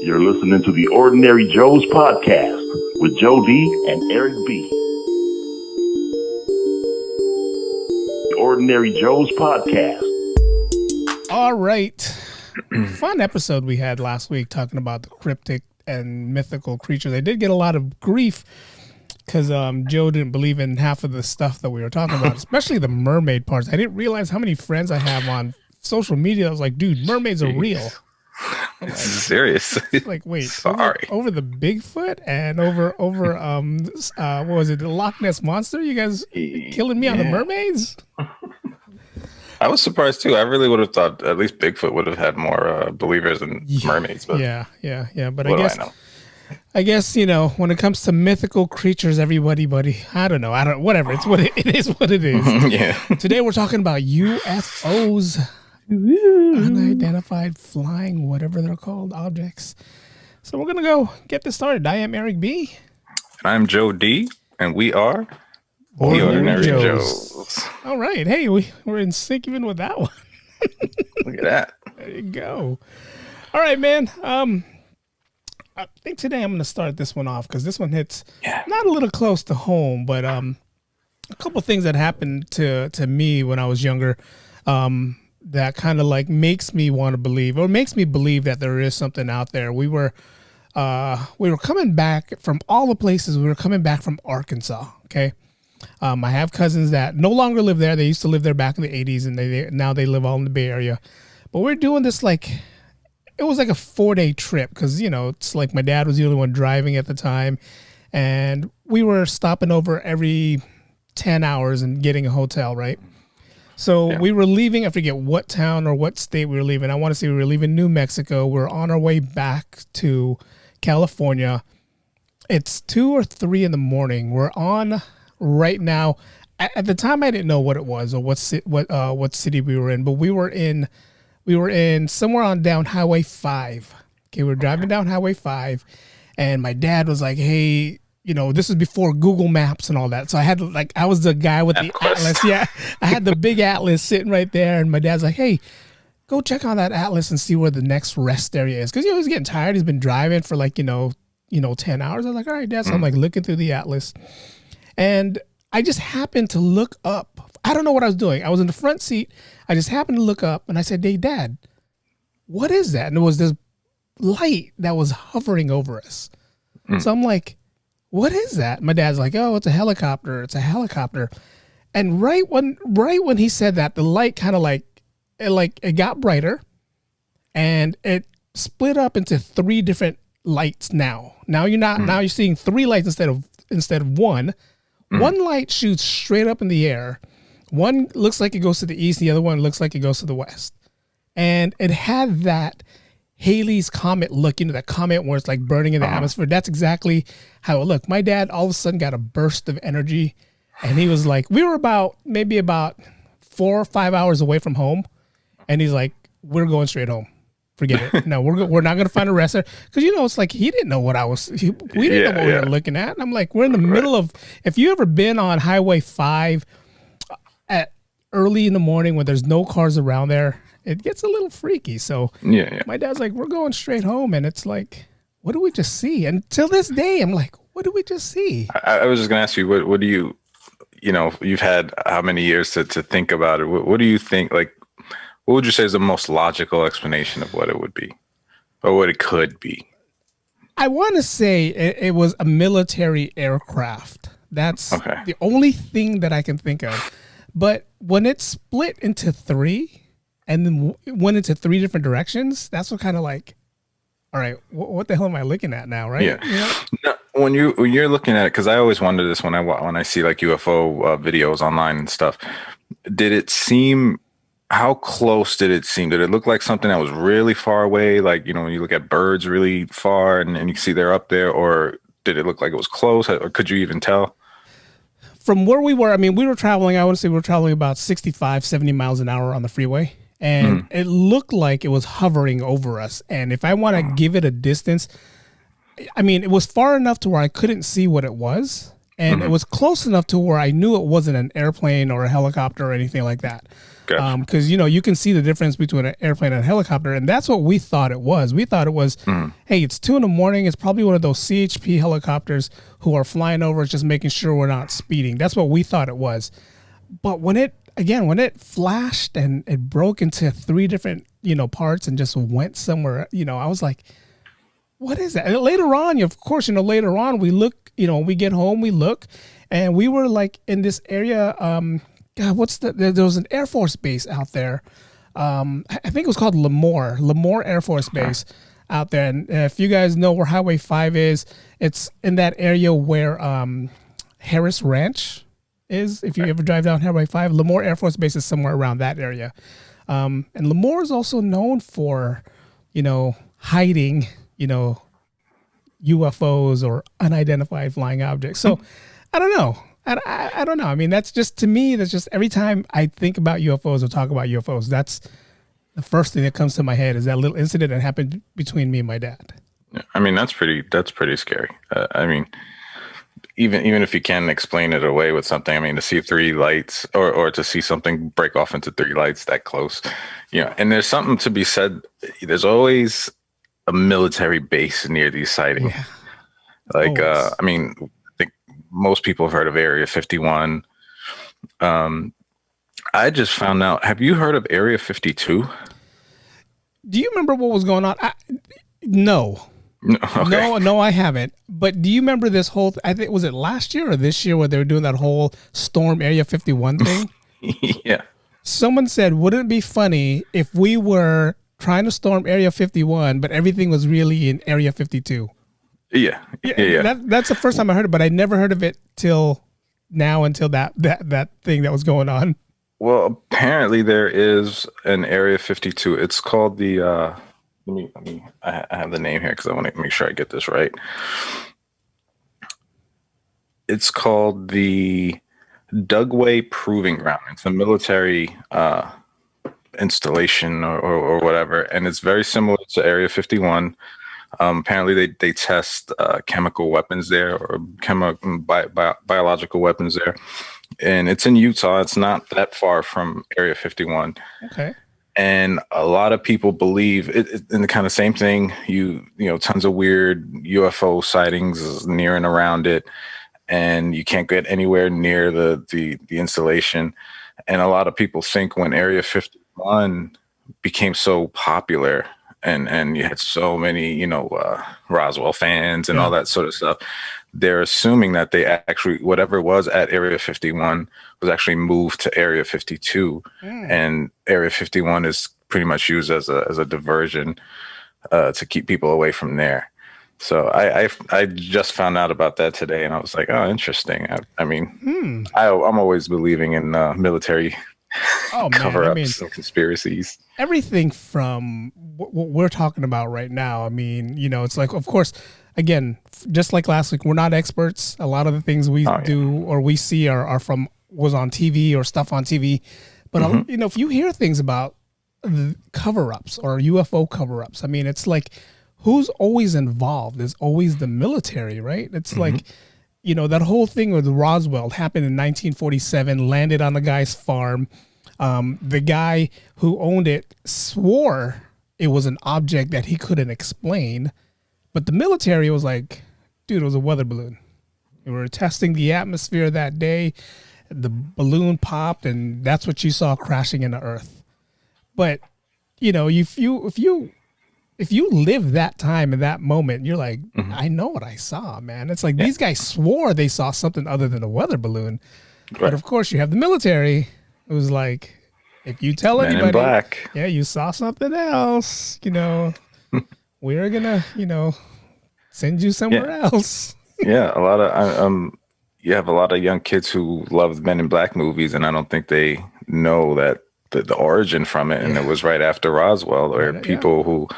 You're listening to the Ordinary Joe's podcast with Joe D and Eric B. The Ordinary Joe's podcast. All right. Fun episode we had last week talking about the cryptic and mythical creatures. I did get a lot of grief because Joe didn't believe in half of the stuff that we were talking about, especially the mermaid parts. I didn't realize how many friends I have on social media. I was like, dude, mermaids are real. This is serious. Like, wait, sorry. Over the Bigfoot and over what was it, the Loch Ness Monster? You guys killing me on the mermaids? I was surprised too. I really would have thought at least Bigfoot would have had more believers in mermaids. But yeah. But I guess, you know, when it comes to mythical creatures, everybody, buddy, I don't know. Whatever. It's what it is what it is. Yeah. Today we're talking about UFOs. Unidentified flying, whatever they're called, objects. So we're going to go get this started. I am Eric B. And I'm Joe D. And we are Ordinary Joes. All right. Hey, we're in sync even with that one. Look at that. There you go. All right, man. I think today I'm going to start this one off because this one hits not a little close to home, but a couple things that happened to me when I was younger that kind of like makes me want to believe, or makes me believe that there is something out there. We were coming back from all the places. We were coming back from Arkansas. Okay. I have cousins that no longer live there. They used to live there back in the 80s, and now they live all in the Bay Area. But we're doing this it was like a 4-day trip because, you know, it's like my dad was the only one driving at the time, and we were stopping over every 10 hours and getting a hotel, right? So we were leaving. I forget what town or what state we were leaving. I want to say we were leaving New Mexico. We're on our way back to California. It's 2 or 3 in the morning. We're on right now. At the time, I didn't know what it was or what city we were in, but we were in somewhere on down Highway 5. Okay, we're driving down Highway 5, and my dad was like, "Hey." You know, this is before Google Maps and all that. So I was the guy with the atlas. Yeah, I had the big atlas sitting right there. And my dad's like, hey, go check on that atlas and see where the next rest area is. Because, you know, he's getting tired. He's been driving for 10 hours. I was like, all right, Dad. So I'm like looking through the atlas. And I just happened to look up. I don't know what I was doing. I was in the front seat. I just happened to look up and I said, hey, Dad, what is that? And it was this light that was hovering over us. So I'm like, what is that? My dad's like, oh, it's a helicopter. It's a helicopter. And right when he said that, the light kind of it got brighter, and it split up into 3 different lights now. Now you're seeing 3 lights instead of one. One light shoots straight up in the air. One looks like it goes to the east. The other one looks like it goes to the west. And it had that Halley's Comet look, that comet where it's like burning in the atmosphere. That's exactly how it looked. My dad all of a sudden got a burst of energy, and he was like, we were maybe about 4 or 5 hours away from home, and he's like, we're going straight home. Forget it. No, we're not going to find a rest there. Because, you know, it's like he didn't know what we didn't know what we were looking at. And I'm like, we're in the middle of, if you ever been on Highway 5 at early in the morning when there's no cars around there, it gets a little freaky. So my dad's like, we're going straight home. And it's like, what do we just see? And till this day, I'm like, what did we just see? I was just going to ask you, what do you, you've had how many years to think about it? What do you think, what would you say is the most logical explanation of what it would be or what it could be? I want to say it was a military aircraft. That's the only thing that I can think of. But when it split into 3, and then went into 3 different directions, that's what kind of like, all right, what the hell am I looking at now, right? Yeah. You know? No, when you're looking at it, because I always wonder this when I see like UFO videos online and stuff, how close did it seem? Did it look like something that was really far away? Like, when you look at birds really far and you can see they're up there, or did it look like it was close, or could you even tell? From where we were, I mean, we were traveling about 65, 70 miles an hour on the freeway. And it looked like it was hovering over us. And if I want to give it a distance, I mean, it was far enough to where I couldn't see what it was. and it was close enough to where I knew it wasn't an airplane or a helicopter or anything like that. Gotcha. Because you can see the difference between an airplane and a helicopter, and that's what we thought it was. We thought it was, hey, it's 2 a.m. It's probably one of those CHP helicopters who are flying over, just making sure we're not speeding. That's what we thought it was. But when it flashed and it broke into 3 different parts and just went somewhere, I was like, what is that? And later on, of course, later on we look, we get home, we look, and we were like in this area. God, there was an Air Force base out there. I think it was called Lemoore Air Force Base out there. And if you guys know where Highway 5 is, it's in that area where Harris Ranch is. If you ever drive down Highway 5, Lemoore Air Force Base is somewhere around that area. And Lemoore is also known for, hiding, UFOs or unidentified flying objects. So I don't know. I don't know. I mean, that's just, to me, that's just every time I think about UFOs or talk about UFOs, that's the first thing that comes to my head is that little incident that happened between me and my dad. Yeah, I mean, that's pretty scary. I mean, even if you can explain it away with something, I mean, to see 3 lights or to see something break off into 3 lights that close, and there's something to be said. There's always a military base near these sightings. Yeah. Like, I mean, most people have heard of Area 51. I just found out. Have you heard of Area 52? Do you remember what was going on? No. Okay. No, I haven't. But do you remember this whole? I think was it last year or this year where they were doing that whole Storm Area 51 thing? Yeah. Someone said, "Wouldn't it be funny if we were trying to storm Area 51, but everything was really in Area 52?" Yeah. That's the first time I heard it, but I never heard of it till now, until that thing that was going on. Well, apparently there is an Area 52. It's called the. Let me. I have the name here because I want to make sure I get this right. It's called the Dugway Proving Ground. It's a military installation or whatever, and it's very similar to Area 51. Apparently, they test chemical weapons there or biological weapons there, and it's in Utah. It's not that far from Area 51. Okay. And a lot of people believe it in the kind of same thing. Tons of weird UFO sightings near and around it, and you can't get anywhere near the installation. And a lot of people think when Area 51 became so popular, and you had so many, Roswell fans and all that sort of stuff, they're assuming that they actually, whatever was at Area 51 was actually moved to Area 52. And Area 51 is pretty much used as a diversion to keep people away from there. So I just found out about that today, and I was like, oh, interesting. I mean, I'm always believing in military cover-ups and conspiracies. Everything from what we're talking about right now. I mean, it's like, of course, again, just like last week, we're not experts. A lot of the things we do or we see are from was on TV or stuff on TV. But, if you hear things about the cover-ups or UFO cover-ups, I mean, it's like, who's always involved? Is always the military, right? It's like, that whole thing with Roswell happened in 1947, landed on the guy's farm. The guy who owned it swore it was an object that he couldn't explain, but the military was like, dude, it was a weather balloon. We were testing the atmosphere that day. The balloon popped, and that's what you saw crashing into Earth. But, if you live that time in that moment, you're like, I know what I saw, man. It's like these guys swore they saw something other than a weather balloon. Right. But of course, you have the military. It was like, if you tell Men anybody, in black. you saw something else, we're gonna, send you somewhere else. Yeah, a lot of you have a lot of young kids who love Men in Black movies, and I don't think they know that the origin from it, and it was right after Roswell, where people who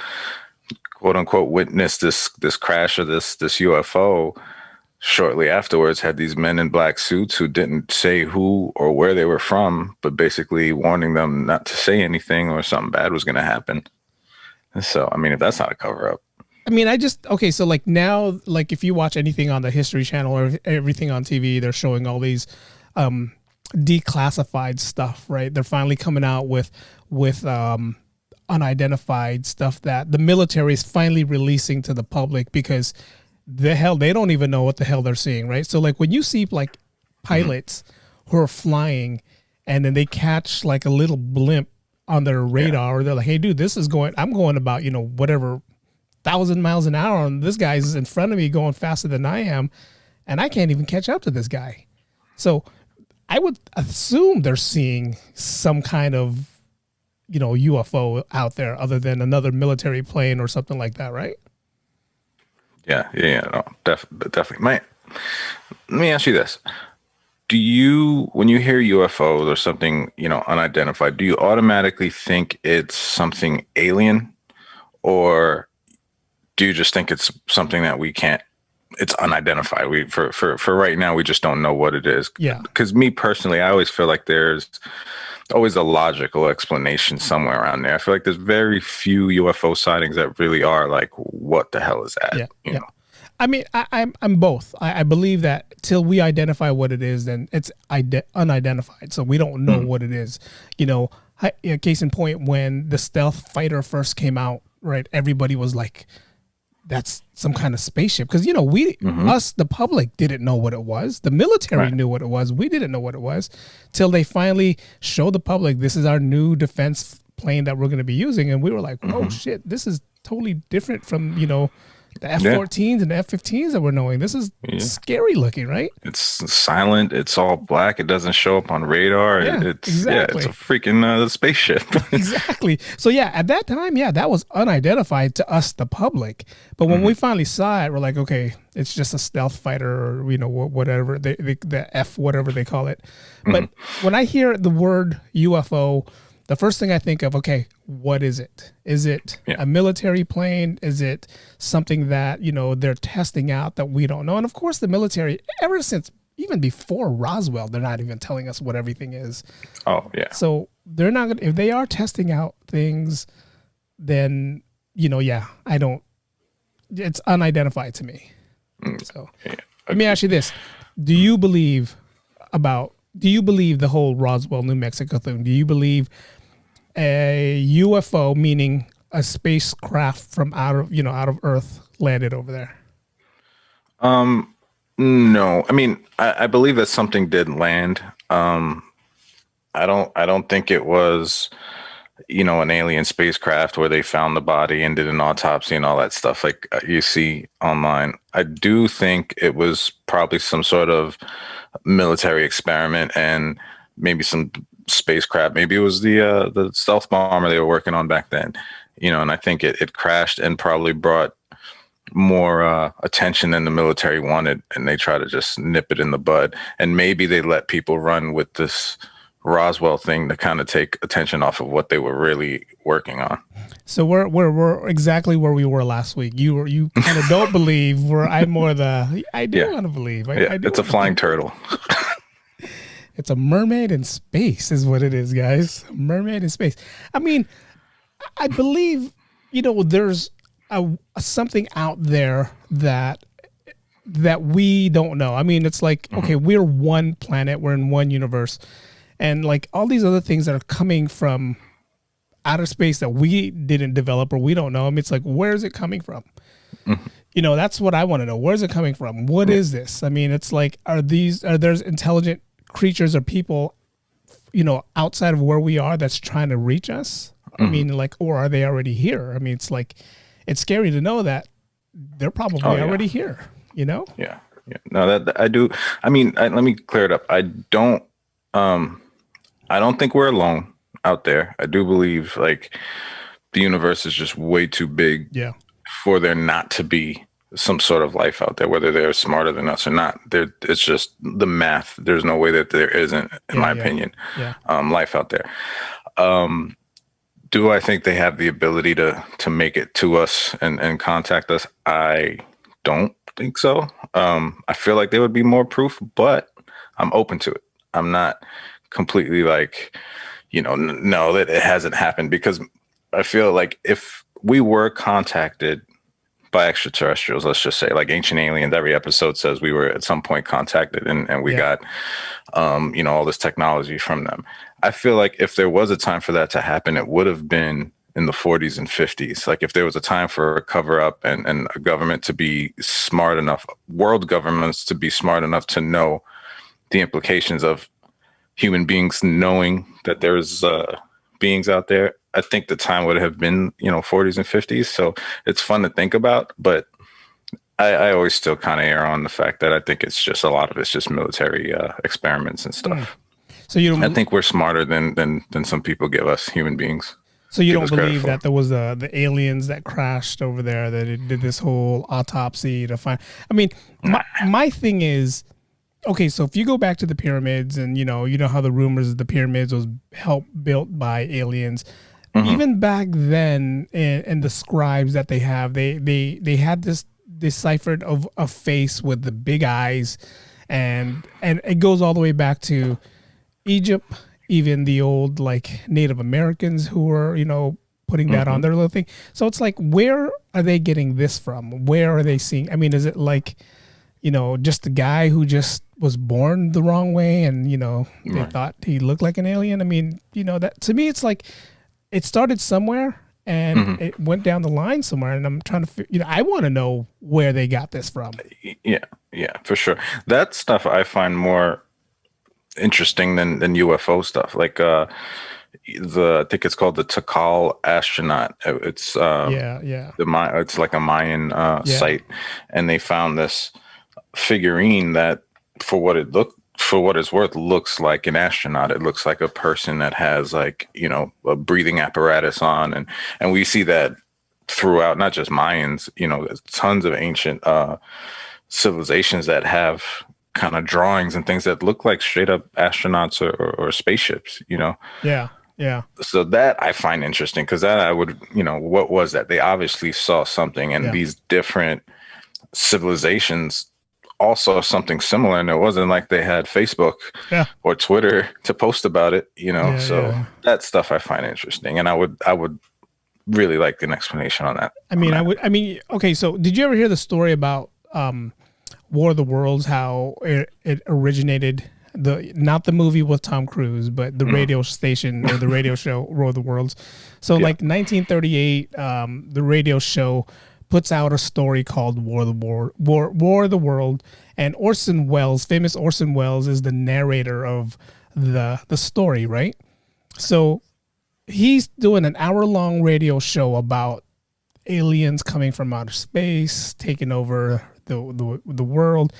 quote unquote witnessed this crash of this UFO shortly afterwards had these men in black suits who didn't say who or where they were from, but basically warning them not to say anything or something bad was going to happen. And so, I mean, if that's not a cover up. I mean, okay, so like now, like if you watch anything on the History Channel or everything on TV, they're showing all these declassified stuff, right? They're finally coming out with unidentified stuff that the military is finally releasing to the public, because they don't even know what the hell they're seeing, right? So like when you see like pilots who are flying and then they catch like a little blimp on their radar, or they're like, hey dude, I'm going about, whatever 1,000 miles an hour, and this guy's in front of me going faster than I am, and I can't even catch up to this guy. So I would assume they're seeing some kind of, UFO out there other than another military plane or something like that, right? Yeah, no, definitely. Let me ask you this. Do you, when you hear UFOs or something, unidentified, do you automatically think it's something alien, or do you just think it's something that it's unidentified? For right now, we just don't know what it is. Yeah. Because me personally, I always feel like there's always a logical explanation somewhere around there. I feel like there's very few UFO sightings that really are like, what the hell is that? Yeah. I mean, I'm both. I believe that till we identify what it is, then it's unidentified. So we don't know what it is. Case in point, when the stealth fighter first came out, right? Everybody was like, that's some kind of spaceship. Because, us, the public, didn't know what it was. The military knew what it was. We didn't know what it was till they finally showed the public, this is our new defense plane that we're going to be using. And we were like, oh, shit, this is totally different from, the F-14s and the F-15s that we're knowing. This is scary looking, right? It's silent. It's all black. It doesn't show up on radar. Exactly. It's a freaking spaceship. Exactly. So at that time, that was unidentified to us, the public. But when we finally saw it, we're like, okay, it's just a stealth fighter, or whatever the F, whatever they call it. But when I hear the word UFO, the first thing I think of, okay, what is it? Is it a military plane? Is it something that, they're testing out that we don't know? And of course, the military, ever since, even before Roswell, they're not even telling us what everything is. Oh, yeah. So they're not going to, if they are testing out things, then, it's unidentified to me. So let me ask you this. Do you believe the whole Roswell, New Mexico thing? Do you believe a UFO, meaning a spacecraft from out of Earth, landed over there? No. I mean, I believe that something did land. I don't think it was, an alien spacecraft where they found the body and did an autopsy and all that stuff like you see online. I do think it was probably some sort of military experiment and maybe some spacecraft. Maybe it was the stealth bomber they were working on back then, and I think it crashed and probably brought more attention than the military wanted, and they try to just nip it in the bud. And maybe they let people run with this Roswell thing to kind of take attention off of what they were really working on. So we're exactly where we were last week. You kind of don't believe, where I'm more I do want to believe. It's a flying turtle. It's a mermaid in space is what it is, guys. A mermaid in space. I mean, I believe, there's something out there that we don't know. I mean, it's like, okay, we're one planet, we're in one universe, and like all these other things that are coming from outer space that we didn't develop or we don't know. I mean, it's like, where is it coming from? That's what I want to know. Where's it coming from? What is this? I mean, it's like, are there intelligent creatures or people, outside of where we are that's trying to reach us? I mean, like, or are they already here? I mean, it's like, it's scary to know that they're probably already here, Yeah. No, that I do. I mean, let me clear it up. I don't think we're alone out there. I do believe like the universe is just way too big for there not to be some sort of life out there, whether they're smarter than us or not. It's just the math. There's no way that there isn't, in my opinion, life out there. Do I think they have the ability to make it to us and contact us? I don't think so. I feel like there would be more proof, but I'm open to it. I'm not completely like, no, that it hasn't happened, because I feel like if we were contacted by extraterrestrials, let's just say, like Ancient Aliens. Every episode says we were at some point contacted and we got, all this technology from them. I feel like if there was a time for that to happen, it would have been in the 40s and 50s. Like if there was a time for a cover up and a government to be smart enough, world governments to be smart enough to know the implications of human beings knowing that there's beings out there, I think the time would have been, 40s and 50s. So it's fun to think about, but I always still kind of err on the fact that I think it's just a lot of it's just military experiments and stuff. So I think we're smarter than some people give us, human beings. So you don't believe that there was the aliens that crashed over there, that it did this whole autopsy to find? I mean, my thing is, okay, so if you go back to the pyramids and you know how the rumors of the pyramids was helped built by aliens. Even back then, in the scribes that they have, they had this deciphered of a face with the big eyes, and it goes all the way back to Egypt, even the old like Native Americans who were putting that on their little thing. So it's like, where are they getting this from? Where are they seeing? I mean, is it like just a guy who just was born the wrong way and they thought he looked like an alien? I mean, that to me it's like, it started somewhere and it went down the line somewhere, and I'm trying to, I want to know where they got this from. Yeah, for sure. That stuff I find more interesting than UFO stuff. Like I think it's called the Tikal astronaut. It's it's like a Mayan site, and they found this figurine that, for what it's worth, looks like an astronaut. It looks like a person that has like, a breathing apparatus on. And we see that throughout, not just Mayans, there's tons of ancient civilizations that have kind of drawings and things that look like straight up astronauts or spaceships, Yeah. So that I find interesting, because that I would, what was that? They obviously saw something, and these different civilizations also something similar, and it wasn't like they had Facebook or Twitter to post about it, that stuff I find interesting, and I would really like an explanation on that. Okay, so did you ever hear the story about War of the Worlds, how it originated, not the movie with Tom Cruise, but the radio station or the radio show War of the Worlds? So like 1938, the radio show puts out a story called War of the World, and Orson Welles, famous Orson Welles, is the narrator of the story, right? So he's doing an hour-long radio show about aliens coming from outer space, taking over the world.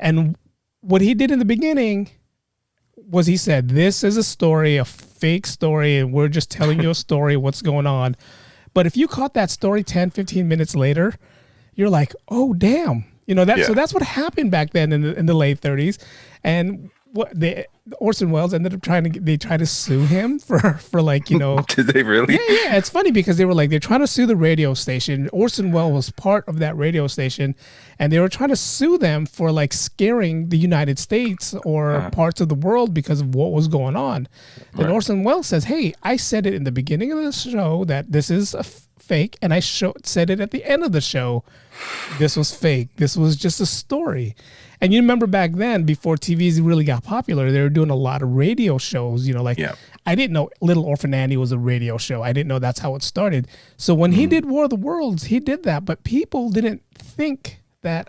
And what he did in the beginning was he said, this is a story, a fake story, and we're just telling you a story, what's going on. But if you caught that story 10, 15 minutes later, you're like, oh, damn. So that's what happened back then in the late 30s. And Orson Welles ended up they tried to sue him for like, Did they really? Yeah. It's funny because they're trying to sue the radio station. Orson Welles was part of that radio station, and they were trying to sue them for like scaring the United States or parts of the world because of what was going on. And Orson Welles says, hey, I said it in the beginning of the show that this is a fake, and I said it at the end of the show. This was fake. This was just a story. And you remember back then, before TVs really got popular, they were doing a lot of radio shows, I didn't know Little Orphan Annie was a radio show. I didn't know that's how it started. So when he did War of the Worlds, he did that, but people didn't think that,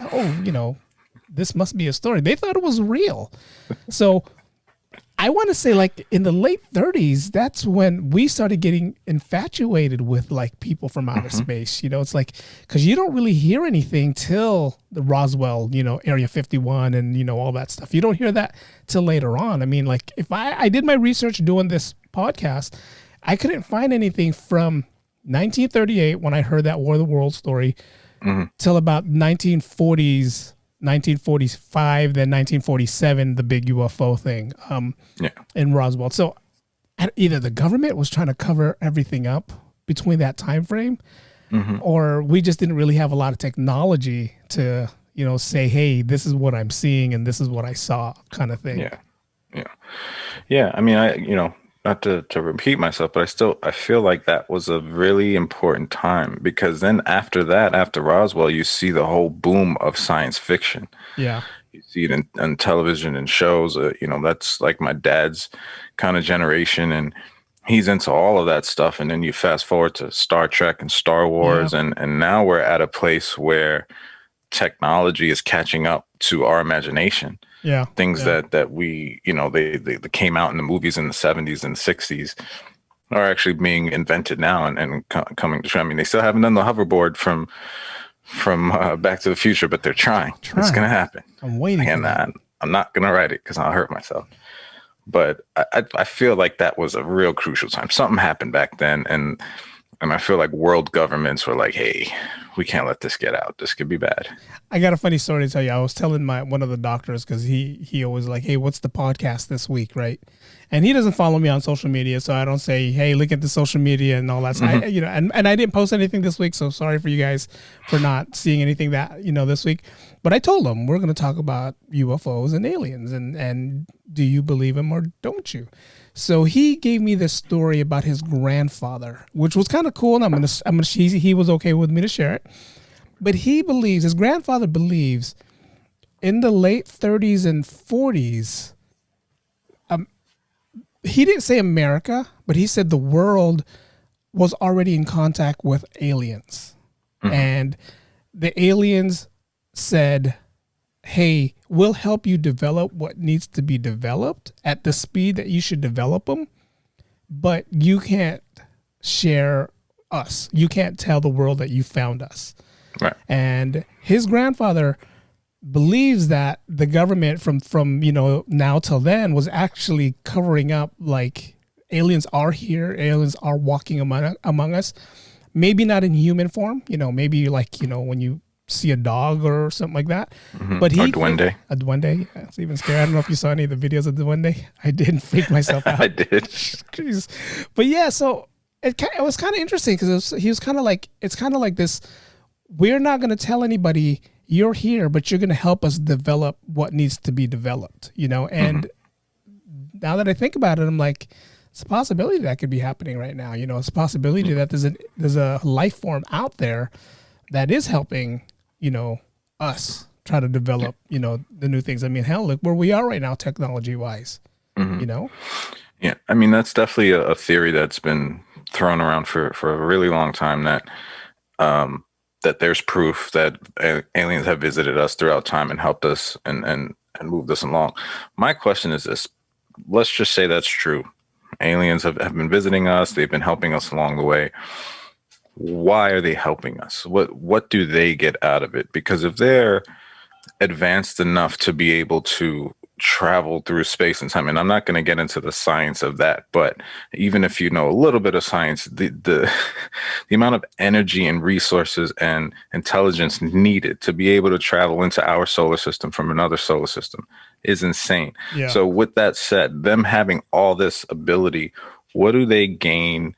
this must be a story. They thought it was real. So I want to say, like, in the late 30s, that's when we started getting infatuated with like people from outer space. It's like, because you don't really hear anything till the Roswell, Area 51 and, all that stuff. You don't hear that till later on. I mean, like, if I did my research doing this podcast, I couldn't find anything from 1938 when I heard that War of the Worlds story till about 1945, then 1947, the big UFO thing in Roswell. So either the government was trying to cover everything up between that time frame, or we just didn't really have a lot of technology to, say, hey, this is what I'm seeing and this is what I saw, kind of thing. Yeah. I mean, not to repeat myself, but I feel like that was a really important time, because then after that, after Roswell, you see the whole boom of science fiction. Yeah. You see it in television and shows. That's like my dad's kind of generation, and he's into all of that stuff. And then you fast forward to Star Trek and Star Yeah. Wars, and now we're at a place where technology is catching up to our imagination. Yeah. Things Yeah. that we, they came out in the movies in the 70s and 60s are actually being invented now and coming to. I mean, they still haven't done the hoverboard from Back to the Future, but they're trying. It's gonna happen. I'm waiting. And I'm not gonna write it because I'll hurt myself. But I feel like that was a real crucial time. Something happened back then, and I feel like world governments were like, "Hey, we can't let this get out. This could be bad." I got a funny story to tell you. I was telling one of the doctors, because he always like, "Hey, what's the podcast this week?" Right, and he doesn't follow me on social media, so I don't say, "Hey, look at the social media and all that." So Mm-hmm. and I didn't post anything this week, so sorry for you guys for not seeing anything that this week. But I told him we're going to talk about UFOs and aliens, and do you believe them or don't you? So he gave me this story about his grandfather, which was kind of cool, and he was okay with me to share it. But his grandfather believes in the late 30s and 40s, he didn't say America, but he said the world was already in contact with aliens. Mm-hmm. And the aliens said, "Hey, we'll help you develop what needs to be developed at the speed that you should develop them, but you can't share us. You can't tell the world that you found us." Right. And his grandfather believes that the government from now till then was actually covering up, like, aliens are here, aliens are walking among us, maybe not in human form, maybe like when you see a dog or something like that. Mm-hmm. But a duende. A duende. Yeah, it's even scary. I don't know if you saw any of the videos of the duende. I didn't freak myself out. I did. But yeah, so it was kind of interesting, because he was kind of like, it's kind of like this, we're not going to tell anybody you're here, but you're going to help us develop what needs to be developed, and mm-hmm. Now that I think about it, I'm like, it's a possibility that could be happening right now. It's a possibility that there's a life form out there that is helping, us try to develop, the new things. I mean, hell, look where we are right now, technology wise, mm-hmm. Yeah. I mean, that's definitely a theory that's been thrown around for a really long time, that there's proof that aliens have visited us throughout time and helped us and moved us along. My question is this: let's just say that's true. Aliens have been visiting us. They've been helping us along the way. Why are they helping us? What do they get out of it? Because if they're advanced enough to be able to travel through space and time, and I'm not going to get into the science of that, but even if you know a little bit of science, the amount of energy and resources and intelligence needed to be able to travel into our solar system from another solar system is insane. Yeah. So with that said, them having all this ability, what do they gain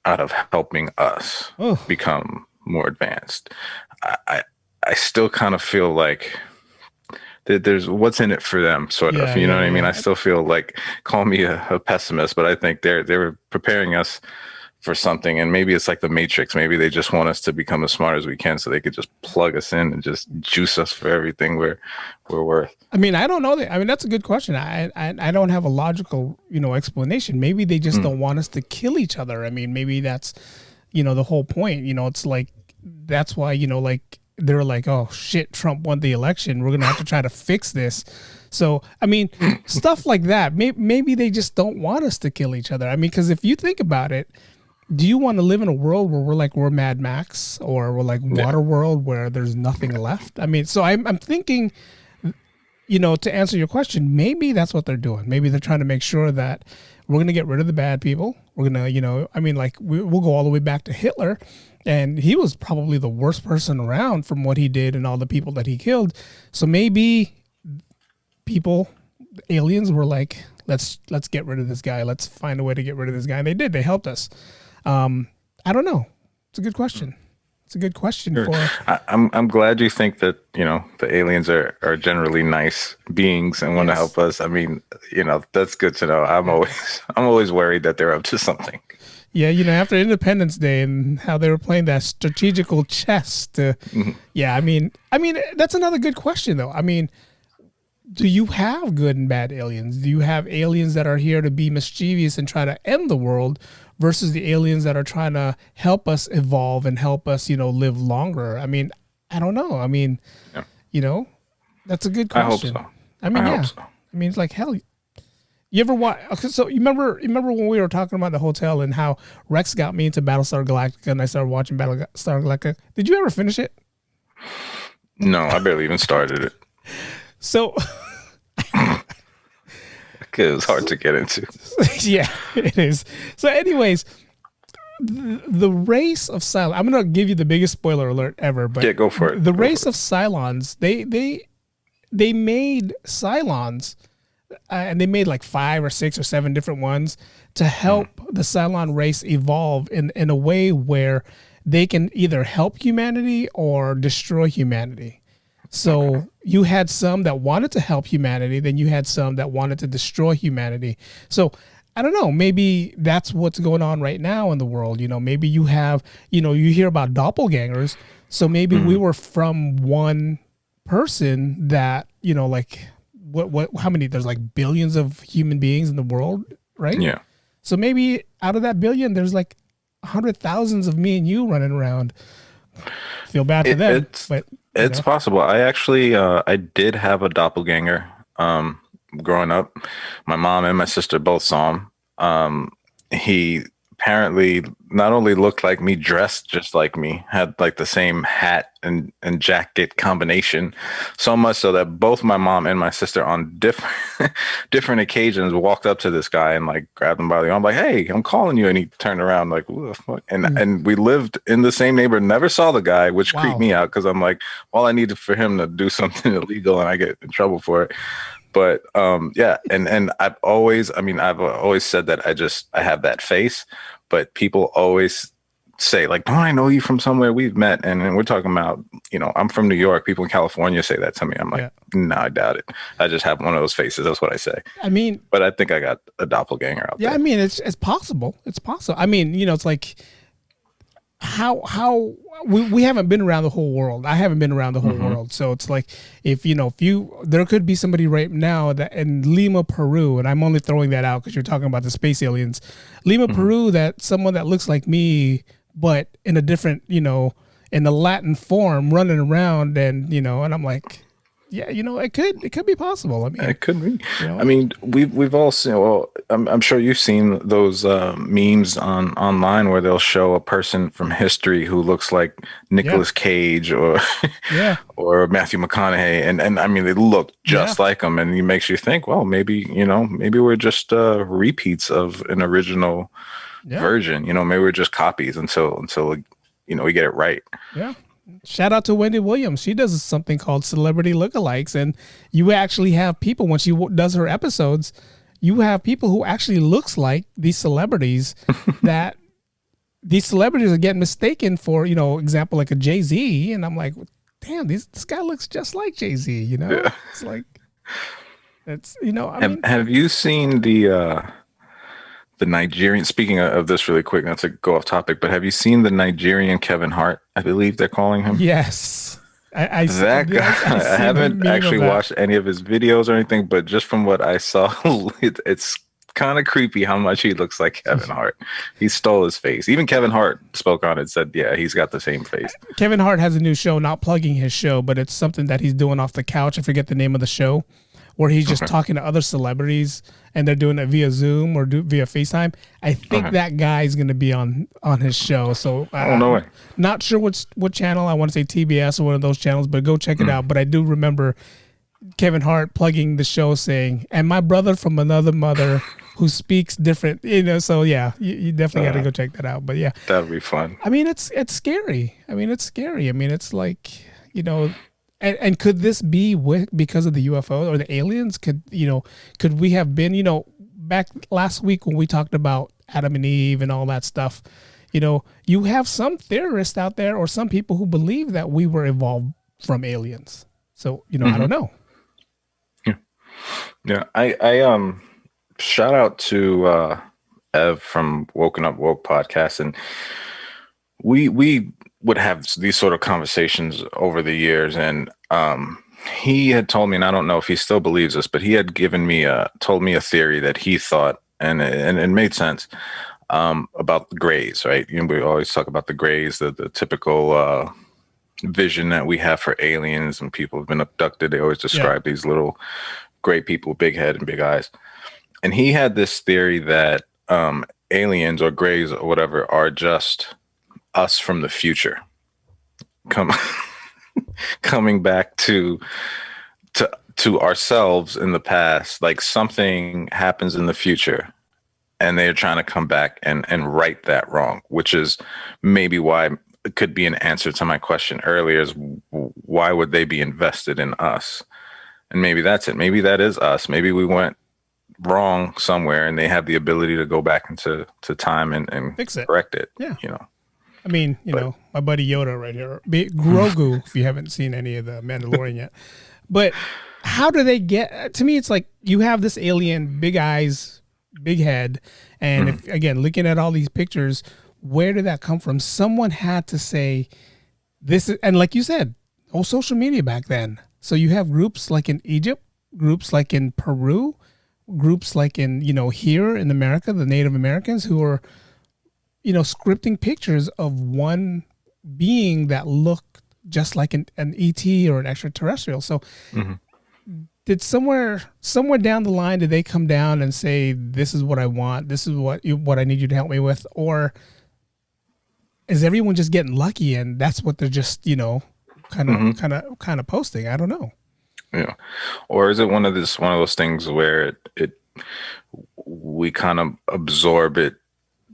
out of helping us become more advanced? I still kind of feel like there's what's in it for them, sort of. You know what I mean? I still feel like, call me a pessimist, but I think they're preparing us for something, and maybe it's like the Matrix. Maybe they just want us to become as smart as we can, so they could just plug us in and just juice us for everything we're worth. I mean, I don't know that. I mean, that's a good question. I don't have a logical, explanation. Maybe they just don't want us to kill each other. I mean, maybe that's, the whole point. It's like, that's why, like, they're like, "Oh shit, Trump won the election. We're going to have to try to fix this." So, I mean, stuff like that. Maybe they just don't want us to kill each other. I mean, because if you think about it, do you want to live in a world where we're Mad Max, or we're like Waterworld, where there's nothing left? I mean, so I'm thinking, to answer your question, maybe that's what they're doing. Maybe they're trying to make sure that we're going to get rid of the bad people. We're going to, I mean, like, we'll go all the way back to Hitler. And he was probably the worst person around from what he did and all the people that he killed. So maybe aliens were like, let's get rid of this guy. Let's find a way to get rid of this guy. And they did. They helped us. I don't know. It's a good question. It's a good question Sure. for. I'm glad you think that, the aliens are generally nice beings and want to help us. I mean, that's good to know. I'm always worried that they're up to something. Yeah, after Independence Day and how they were playing that strategical chess to, yeah, I mean, that's another good question though. I mean, do you have good and bad aliens? Do you have aliens that are here to be mischievous and try to end the world versus the aliens that are trying to help us evolve and help us, live longer? I mean, I don't know. I mean, that's a good question. I hope so. I mean, hope so. I mean, it's like, hell, you ever watch? Okay, so you remember when we were talking about the hotel and how Rex got me into Battlestar Galactica and I started watching Battlestar Galactica? Did you ever finish it? No, I barely even started it. So it was hard to get into. Yeah, it is. So anyways, the race of Cylons, I'm going to give you the biggest spoiler alert ever, but yeah, go for it. The race of Cylons, they made Cylons and they made like 5 or 6 or 7 different ones to help the Cylon race evolve in a way where they can either help humanity or destroy humanity. So you had some that wanted to help humanity, then you had some that wanted to destroy humanity. So I don't know, maybe that's what's going on right now in the world. Maybe you have, you hear about doppelgangers. So maybe we were from one person that, like how many, there's like billions of human beings in the world, right? Yeah. So maybe out of that billion, there's like 100,000s of me and you running around. Feel bad for them, but it's possible. I actually, I did have a doppelganger growing up. My mom and my sister both saw him. He apparently not only looked like me, dressed just like me, had like the same hat and jacket combination, so much so that both my mom and my sister on different occasions walked up to this guy and like grabbed him by the arm, like, "Hey, I'm calling you." And he turned around like, "Who the fuck?" And we lived in the same neighborhood, never saw the guy, which creeped me out because I'm like, all I needed for him to do something illegal and I get in trouble for it. But yeah, and I've always said that I have that face, but people always say like, "Don't I know you from somewhere? We've met." And we're talking about, I'm from New York. People in California say that to me. I'm like, no, I doubt it. I just have one of those faces. That's what I say. I mean, but I think I got a doppelganger out there. Yeah, I mean, it's possible. It's possible. I mean, it's like how we haven't been around the whole world. I haven't been around the whole world. So it's like if there could be somebody right now that in Lima, Peru, and I'm only throwing that out because you're talking about the space aliens, Lima, Peru, that someone that looks like me, but in a different, in a Latin form running around and, and I'm like, yeah, it could be possible. I mean, it could be. I mean, we've all seen. Well, I'm sure you've seen those memes online where they'll show a person from history who looks like Nicolas Cage or or Matthew McConaughey, and I mean they look just like them, and it makes you think, well, maybe we're just repeats of an original version. Maybe we're just copies until we get it right. Yeah. Shout out to Wendy Williams. She does something called Celebrity Lookalikes, and you actually have people when she does her episodes. You have people who actually looks like these celebrities that these celebrities are getting mistaken for, example like a Jay-Z, and I'm like, damn, this guy looks just like Jay-Z. It's like have you seen the Nigerian, speaking of this really quick, not to go off topic, but have you seen the Nigerian Kevin Hart? I believe they're calling him. Yes. I haven't actually watched any of his videos or anything, but just from what I saw, it's kind of creepy how much he looks like Kevin Hart. He stole his face. Even Kevin Hart spoke on it, said, yeah, he's got the same face. Kevin Hart has a new show, not plugging his show, but it's something that he's doing off the couch. I forget the name of the show, where he's just talking to other celebrities and they're doing it via Zoom or via FaceTime. I think that guy's going to be on his show. So no way. Not sure what channel. I want to say TBS or one of those channels, but go check it out. But I do remember Kevin Hart plugging the show saying, "And my brother from another mother who speaks different," so yeah, you definitely got to go check that out. But yeah, that'd be fun. I mean, it's scary. I mean, it's like, and could this be because of the UFO or the aliens? Could we have been, back last week when we talked about Adam and Eve and all that stuff, you have some theorists out there or some people who believe that we were evolved from aliens. So, I don't know. Yeah. I shout out to Ev from Woken Up Woke podcast, and we would have these sort of conversations over the years, and he had told me, and I don't know if he still believes this, but he had told me a theory that he thought, and it made sense, about the grays, right? We always talk about the grays, the typical vision that we have for aliens and people have been abducted. They always describe these little gray people, big head and big eyes. And he had this theory that aliens or grays or whatever are just us from the future coming back to ourselves in the past. Like something happens in the future and they're trying to come back and right that wrong, which is maybe why it could be an answer to my question earlier, is why would they be invested in us? And maybe that's it. Maybe that is us. Maybe we went wrong somewhere and they have the ability to go back into time and fix it, correct it. Yeah. I mean, my buddy Yoda right here, Grogu, if you haven't seen any of the Mandalorian yet. But how do they get, to me, it's like you have this alien, big eyes, big head. And if, again, looking at all these pictures, where did that come from? Someone had to say this is, and like you said, social media back then. So you have groups like in Egypt, groups like in Peru, groups like in, here in America, the Native Americans who are, scripting pictures of one being that looked just like an ET or an extraterrestrial. So did somewhere down the line, did they come down and say, this is what I want, this is what I need you to help me with? Or is everyone just getting lucky and that's what they're just, kind of posting? I don't know. Yeah. Or is it one of those things where we kind of absorb it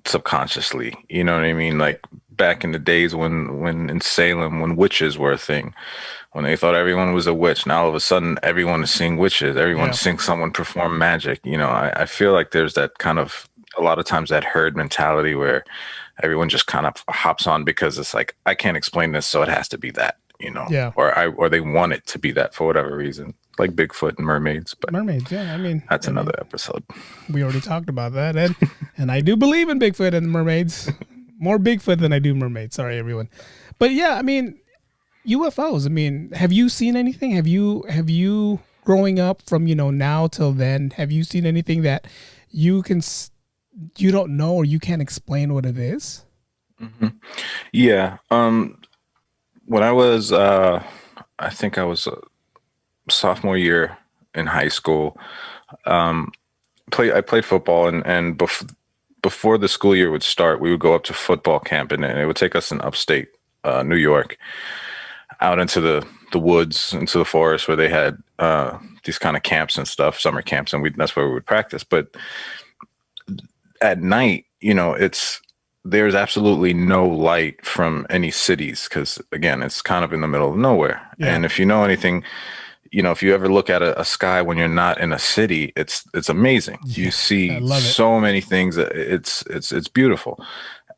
subconsciously? You know what I mean? Like back in the days when in Salem, when witches were a thing, when they thought everyone was a witch, now all of a sudden everyone is seeing witches. Everyone's seeing someone perform magic. I feel like there's that kind of, a lot of times, that herd mentality where everyone just kind of hops on because it's like, I can't explain this, so it has to be that, or they want it to be that for whatever reason, like Bigfoot and mermaids. But mermaids, I mean, that's another episode. We already talked about that, and I do believe in Bigfoot and mermaids, more Bigfoot than I do mermaids. Sorry, everyone, but yeah, I mean, UFOs. I mean, have you seen anything? Have you growing up from now till then? Have you seen anything that you don't know or you can't explain what it is? Yeah. When I was, I think I was a sophomore year in high school. I played football, and before the school year would start, we would go up to football camp, and it would take us in upstate New York, out into the woods, into the forest, where they had these kind of camps and stuff, summer camps, and that's where we would practice. But at night, there's absolutely no light from any cities because, again, it's kind of in the middle of nowhere. Yeah. And if you know anything, if you ever look at a sky when you're not in a city, it's amazing. Yeah, you see so many things. It's beautiful.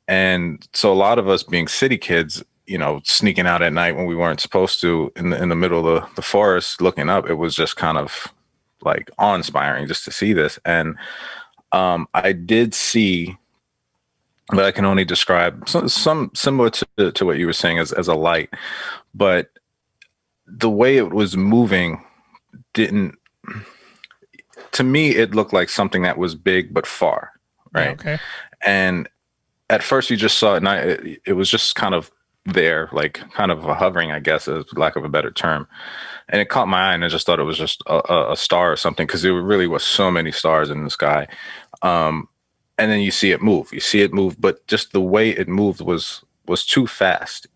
And so a lot of us being city kids, sneaking out at night when we weren't supposed to in the middle of the forest, looking up, it was just kind of like awe-inspiring just to see this. And I did see, but I can only describe some similar to what you were saying as a light, but the way it was moving to me, it looked like something that was big but far, right? Okay. And at first you just saw it, and it was just kind of there, like kind of hovering, I guess, as lack of a better term. And it caught my eye, and I just thought it was just a star or something, because there really was so many stars in the sky. And then you see it move, but just the way it moved was too fast,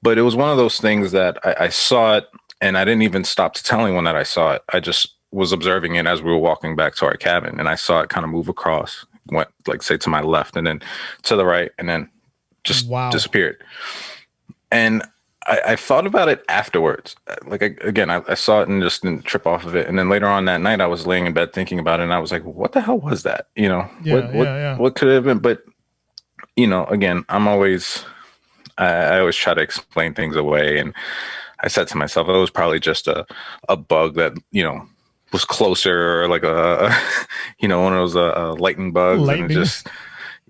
But it was one of those things that I saw it, and I didn't even stop to tell anyone that I saw it. I just was observing it as we were walking back to our cabin, and I saw it kind of move across, went, like, say, to my left, and then to the right, and then just disappeared. And I thought about it afterwards. Like, I saw it and just didn't trip off of it. And then later on that night, I was laying in bed thinking about it, and I was like, what the hell was that? What could it have been? But, again, I always try to explain things away. And I said to myself, it was probably just a bug that, was closer, or like one of those lightning bugs. And it just,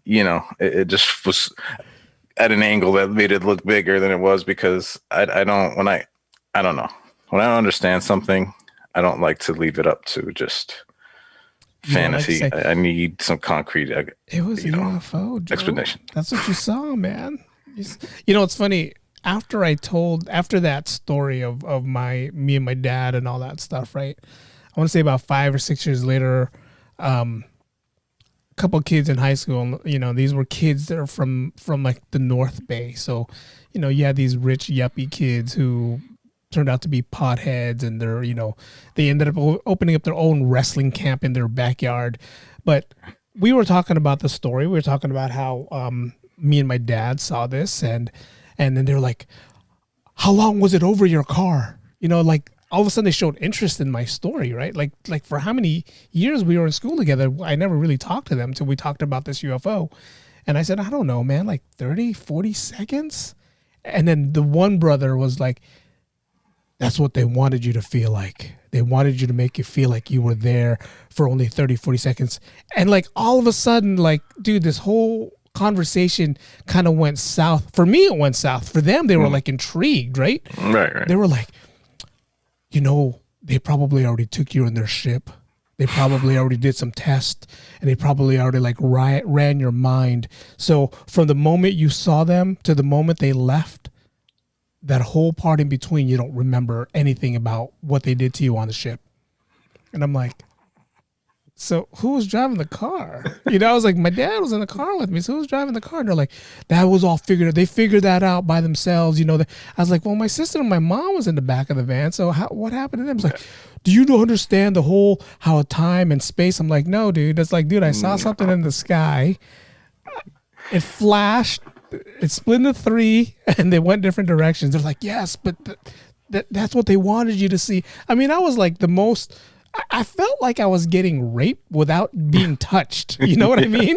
it just was at an angle that made it look bigger than it was, because I don't know. When I don't understand something, I don't like to leave it up to just fantasy. I need some concrete. It was a UFO, Joe. Explanation. That's what you saw, man. It's funny. After that story of me and my dad and all that stuff, right? I want to say about 5 or 6 years later, a couple of kids in high school, these were kids that are from like the North Bay. So, you had these rich yuppie kids who turned out to be potheads, and they ended up opening up their own wrestling camp in their backyard. But we were talking about the story. We were talking about how me and my dad saw this, and then they were like, how long was it over your car? Like all of a sudden they showed interest in my story, right? Like for how many years we were in school together, I never really talked to them until we talked about this UFO. And I said, I don't know, man, like 30, 40 seconds. And then the one brother was like, that's what they wanted you to feel like. They wanted you to make you feel like you were there for only 30, 40 seconds. And like all of a sudden, like, dude, this whole conversation kind of went south. For me, it went south. For them, they were like intrigued, right? Right. They were like, they probably already took you in their ship. They probably already did some tests, and they probably already like ran your mind. So from the moment you saw them to the moment they left, that whole part in between, you don't remember anything about what they did to you on the ship. And I'm like, so who was driving the car? I was like, my dad was in the car with me. So who was driving the car? And they're like, that was all figured out. They figured that out by themselves. I was like, well, my sister and my mom was in the back of the van. So what happened to them? It's like, do you understand the whole, how time and space? I'm like, no, dude. That's like, dude, I saw something in the sky. It flashed. It split into 3, and they went different directions. They're like, yes, but that's what they wanted you to see. I mean, I was like the most... I felt like I was getting raped without being touched. You know what I mean?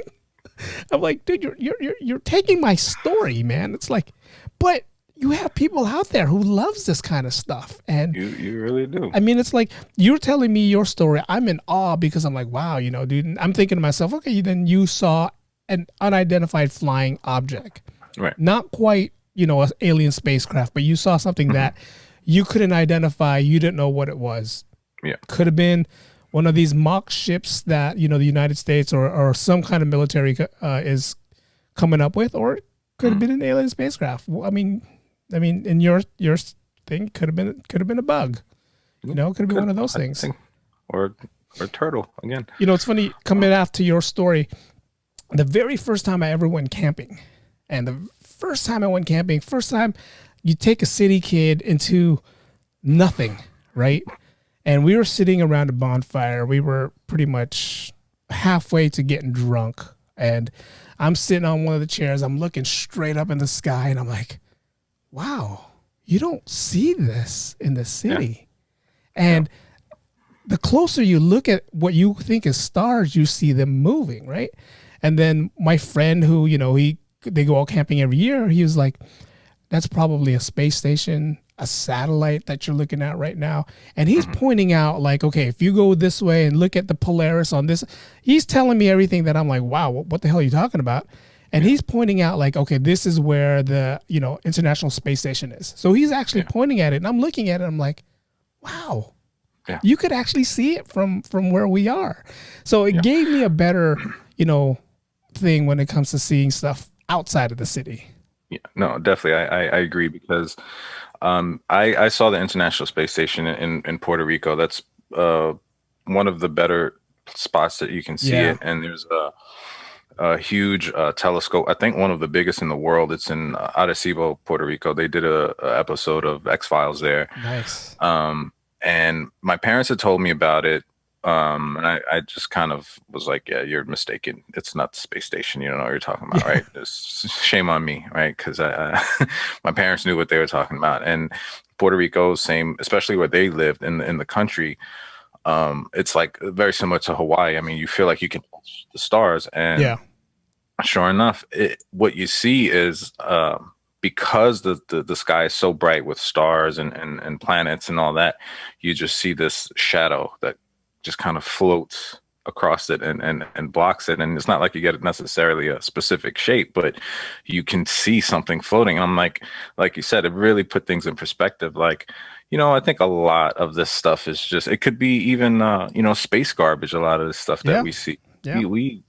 I'm like, dude, you're taking my story, man. It's like, but you have people out there who loves this kind of stuff, and you really do. I mean, it's like you're telling me your story. I'm in awe because I'm like, wow, dude. And I'm thinking to myself, okay, then you saw an unidentified flying object, right? Not quite, an alien spacecraft, but you saw something that you couldn't identify. You didn't know what it was. Yeah, could have been one of these mock ships that the United States or some kind of military is coming up with, or it could have been an alien spacecraft. I mean, in your thing could have been a bug. Could have been one of those things, or turtle again. It's funny coming after your story. The very first time I ever went camping, and the first time you take a city kid into nothing, right? And we were sitting around a bonfire. We were pretty much halfway to getting drunk. And I'm sitting on one of the chairs. I'm looking straight up in the sky. And I'm like, wow, you don't see this in the city. Yeah. And the closer you look at what you think is stars, you see them moving, right? And then my friend who, they go all camping every year. He was like, that's probably a space station, a satellite that you're looking at right now. And he's pointing out like, okay, if you go this way and look at the Polaris on this, he's telling me everything that I'm like, wow, what the hell are you talking about? And he's pointing out like, okay, this is where the, International Space Station is. So he's actually pointing at it, and I'm looking at it. I'm like, wow, you could actually see it from where we are. So it gave me a better, thing when it comes to seeing stuff outside of the city. Yeah, no, definitely. I agree, because I saw the International Space Station in Puerto Rico. That's one of the better spots that you can see it. And there's a huge telescope. I think one of the biggest in the world. It's in Arecibo, Puerto Rico. They did a episode of X-Files there. Nice. And my parents had told me about it. And I just kind of was like, yeah, you're mistaken. It's not the space station. You don't know what you're talking about, right? It's shame on me, right? Because my parents knew what they were talking about. And Puerto Rico, same, especially where they lived in the country. It's like very similar to Hawaii. I mean, you feel like you can touch the stars. And sure enough, what you see is because the sky is so bright with stars and planets and all that, you just see this shadow that just kind of floats across it and blocks it. And it's not like you get necessarily a specific shape, but you can see something floating. And I'm like you said, it really put things in perspective. Like, I think a lot of this stuff is just, it could be even, space garbage. A lot of the stuff that we see, we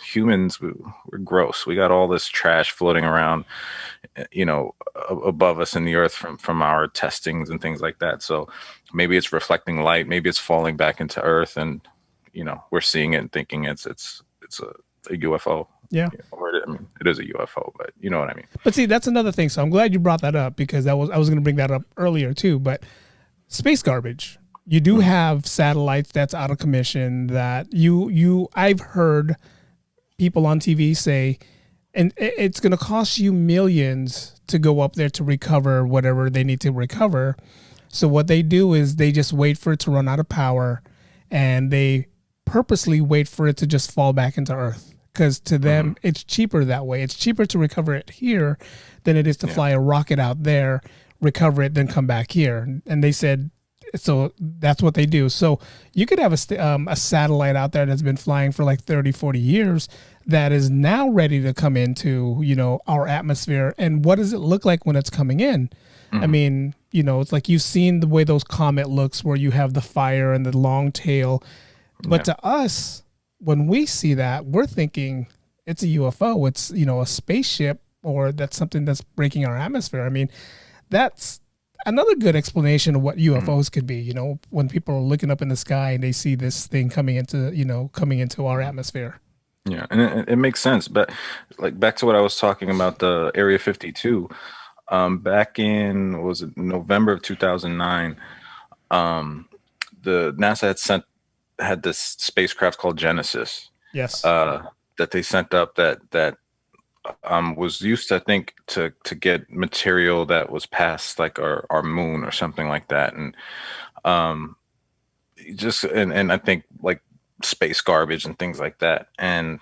humans, we're gross. We got all this trash floating around, above us in the earth from our testings and things like that. So maybe it's reflecting light, maybe it's falling back into earth, and we're seeing it and thinking it's a UFO. Yeah. It is a UFO, but you know what I mean. But see, that's another thing. So I'm glad you brought that up, because I was going to bring that up earlier too. But space garbage. You do have satellites that's out of commission that I've heard people on TV say, and it's going to cost you millions to go up there to recover whatever they need to recover. So what they do is they just wait for it to run out of power, and they purposely wait for it to just fall back into Earth. Because to them, it's cheaper that way. It's cheaper to recover it here than it is to fly a rocket out there, recover it, then come back here. And they said, so that's what they do. So you could have a satellite out there that's been flying for like 30, 40 years that is now ready to come into, our atmosphere. And what does it look like when it's coming in? I mean, it's like you've seen the way those comet looks, where you have the fire and the long tail. But to us, when we see that, we're thinking it's a UFO. It's, a spaceship, or that's something that's breaking our atmosphere. I mean, that's another good explanation of what UFOs could be. When people are looking up in the sky and they see this thing coming into our atmosphere. Yeah, and it makes sense. But like back to what I was talking about, the Area 52, back in, was it November of 2009, the NASA had this spacecraft called Genesis. Yes. That they sent up that was used, I think, to get material that was past like our moon or something like that. And and I think like space garbage and things like that. And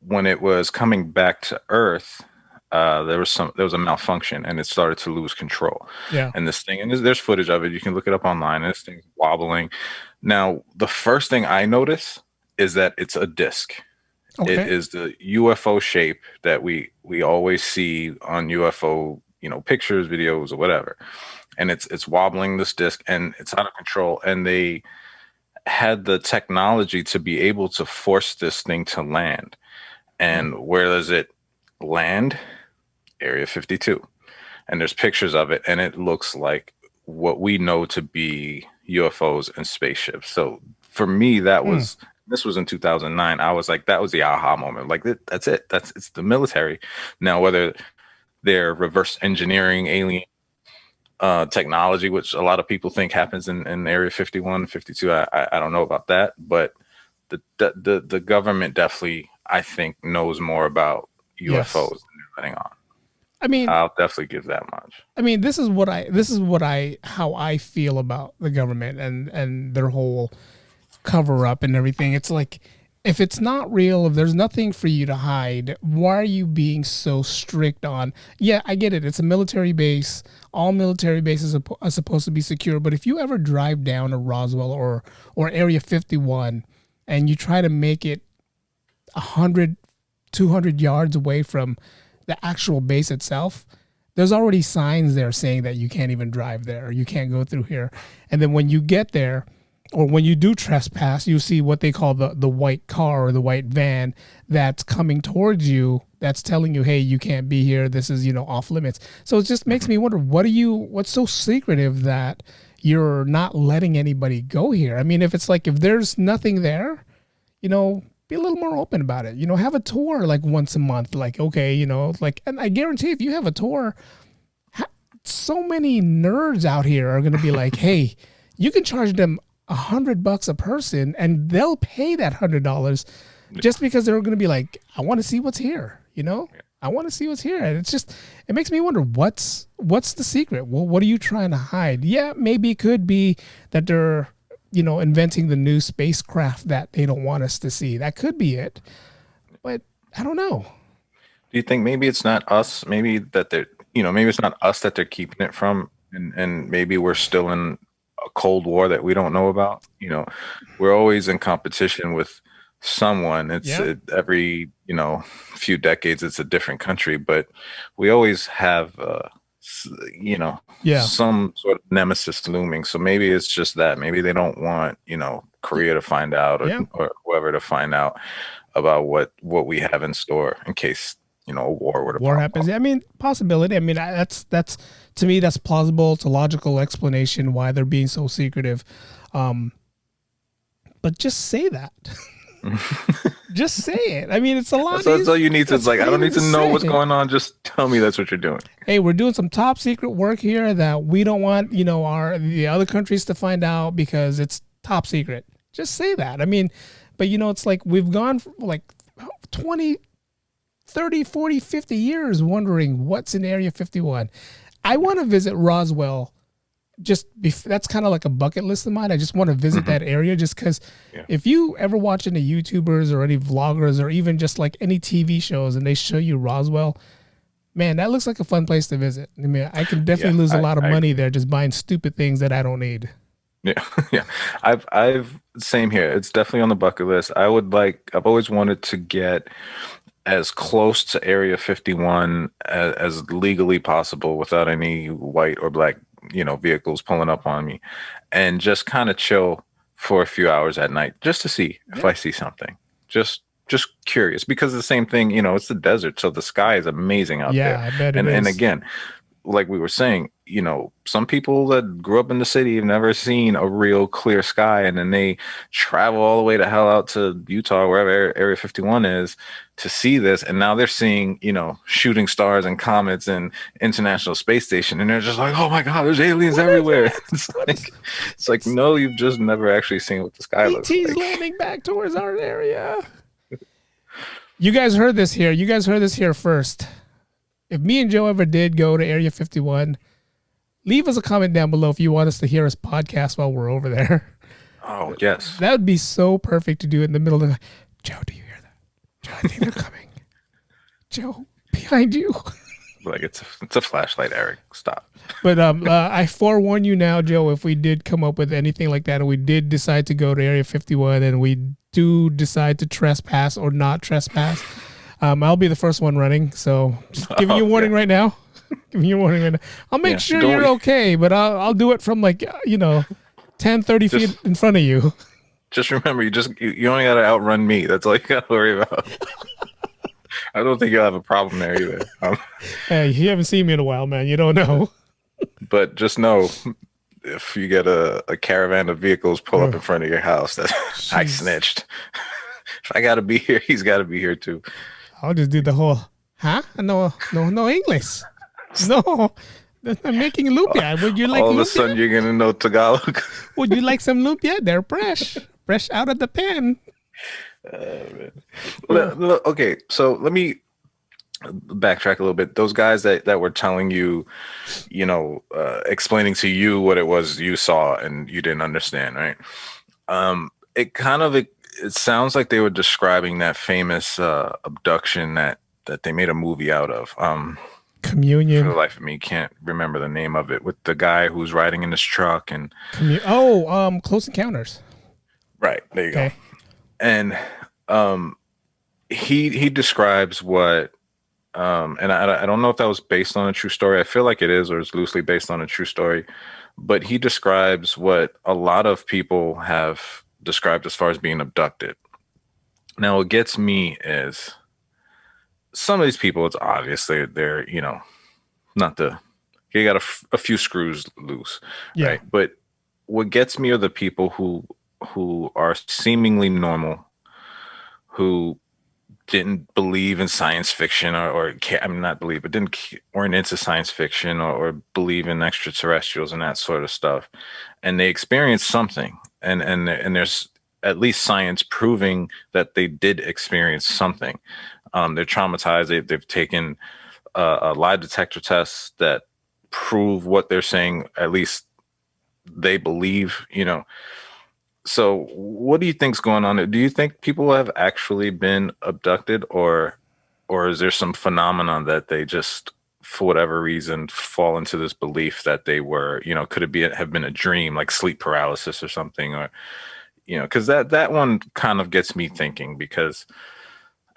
when it was coming back to Earth, there was a malfunction, and it started to lose control. Yeah. And this thing, and there's footage of it. You can look it up online. And this thing's wobbling. Now, the first thing I notice is that it's a disc. Okay. It is the UFO shape that we always see on UFO, pictures, videos, or whatever. And it's wobbling, this disc, and it's out of control. And they had the technology to be able to force this thing to land. And where does it land? Area 52. And there's pictures of it, and it looks like what we know to be UFOs and spaceships. So for me, this was in 2009. I was like, that was the aha moment. Like, that's it. It's the military. Now, whether they're reverse engineering alien technology, which a lot of people think happens in Area 51, 52, I don't know about that. But the government definitely, I think, knows more about UFOs than they're letting on. I mean, I'll definitely give that much. I mean, this is how I feel about the government and their whole cover up and everything. It's like, if it's not real, if there's nothing for you to hide, why are you being so strict on? Yeah, I get it. It's a military base. All military bases are supposed to be secure. But if you ever drive down to Roswell or Area 51 and you try to make it 100, 200 yards away from the actual base itself, there's already signs there saying that you can't even drive there, or you can't go through here. And then when you get there, or when you do trespass, you see what they call the white car or the white van that's coming towards you, that's telling you, hey, you can't be here. This is, off limits. So it just makes me wonder, what's so secretive that you're not letting anybody go here? I mean, if there's nothing there, be a little more open about it. Have a tour like once a month. Like, okay, and I guarantee if you have a tour, so many nerds out here are going to be like, hey, you can charge them $100 a person, and they'll pay that $100 just because they're going to be like, I want to see what's here. I want to see what's here. And it makes me wonder, what's the secret? Well, what are you trying to hide? Yeah, maybe it could be that they're, inventing the new spacecraft that they don't want us to see. That could be it. But I don't know. Do you think maybe it's not us? Maybe that they're, maybe it's not us that they're keeping it from, and maybe we're still in a Cold War that we don't know about. We're always in competition with someone. It's Yeah. every, few decades, it's a different country, but we always have, Yeah. some sort of nemesis looming. So maybe it's just that. Maybe they don't want, Korea to find out Yeah. or whoever to find out about what we have in store in case a war were to War pop happens. up. I mean, possibility. I mean, that's to me that's plausible. It's a logical explanation why they're being so secretive. But just say that. Just say it. I mean, it's a lot. That's all you need to. It's like I don't need to know what's say. going on. Just tell me that's what you're doing. Hey, we're doing some top secret work here that we don't want the other countries to find out because it's top secret. Just say that. I mean, but it's like we've gone for like 20, 30, 40, 50 years wondering what's in Area 51. I want to visit Roswell. That's kind of like a bucket list of mine. I just want to visit that area just because if you ever watch any YouTubers or any vloggers or even just like any TV shows and they show you Roswell, man, that looks like a fun place to visit. I mean, I can definitely lose a lot of money there just buying stupid things that I don't need. Yeah, yeah. I've same here. It's definitely on the bucket list. I've always wanted to get as close to Area 51 as legally possible without any white or black, vehicles pulling up on me, and just kind of chill for a few hours at night just to see if I see something. Just curious, because the same thing, it's the desert, so the sky is amazing out there. I bet it is. And again, like we were saying, some people that grew up in the city have never seen a real clear sky, and then they travel all the way to hell out to Utah, wherever Area 51 is, to see this, and now they're seeing, shooting stars and comets and International Space Station, and they're just like, oh my God, there's aliens everywhere. It's like, no, you've just never actually seen what the sky looks like. ET's landing back towards our area. You guys heard this here. You guys heard this here first. If me and Joe ever did go to Area 51, leave us a comment down below if you want us to hear us podcast while we're over there. Oh, yes. That would be so perfect to do in the middle of the Joe, do you hear that? Joe, I think they're coming. Joe, behind you. Like it's a flashlight, Eric. Stop. But I forewarn you now, Joe, if we did come up with anything like that and we did decide to go to Area 51 and we do decide to trespass or not trespass, I'll be the first one running. So just giving you a warning right now. Giving you a warning right now. I'll make sure you're okay, but I'll do it from 10, 30 feet in front of you. Just remember, you only got to outrun me. That's all you got to worry about. I don't think you'll have a problem there either. Hey, you haven't seen me in a while, man. You don't know. But just know, if you get a caravan of vehicles pull up in front of your house, that I snitched. If I got to be here, he's got to be here too. I'll just do the whole, no English. No, I'm making lumpia. Would you like all lumpia? of a sudden you're going to know Tagalog. Would you like some lumpia? They're fresh out of the pan. Okay, so let me backtrack a little bit. Those guys that were telling you, explaining to you what it was you saw and you didn't understand, right? It sounds like they were describing that famous abduction that they made a movie out of. Communion. For the life of me, can't remember the name of it, with the guy who's riding in his truck and Close Encounters. Right, there you go. And he describes what and I don't know if that was based on a true story. I feel like it is, or it's loosely based on a true story, but he describes what a lot of people have described as far as being abducted. Now, what gets me is some of these people, it's obvious they're they got a few screws loose, right? But what gets me are the people who are seemingly normal, who didn't believe in science fiction weren't into science fiction or believe in extraterrestrials and that sort of stuff, and they experienced something, and there's at least science proving that they did experience something. They're traumatized. They've taken a lie detector tests that prove what they're saying. At least they believe, So what do you think's going on? Do you think people have actually been abducted, or or is there some phenomenon that they just, for whatever reason, fall into this belief that they were, could it be have been a dream, like sleep paralysis or something, or because that one kind of gets me thinking, because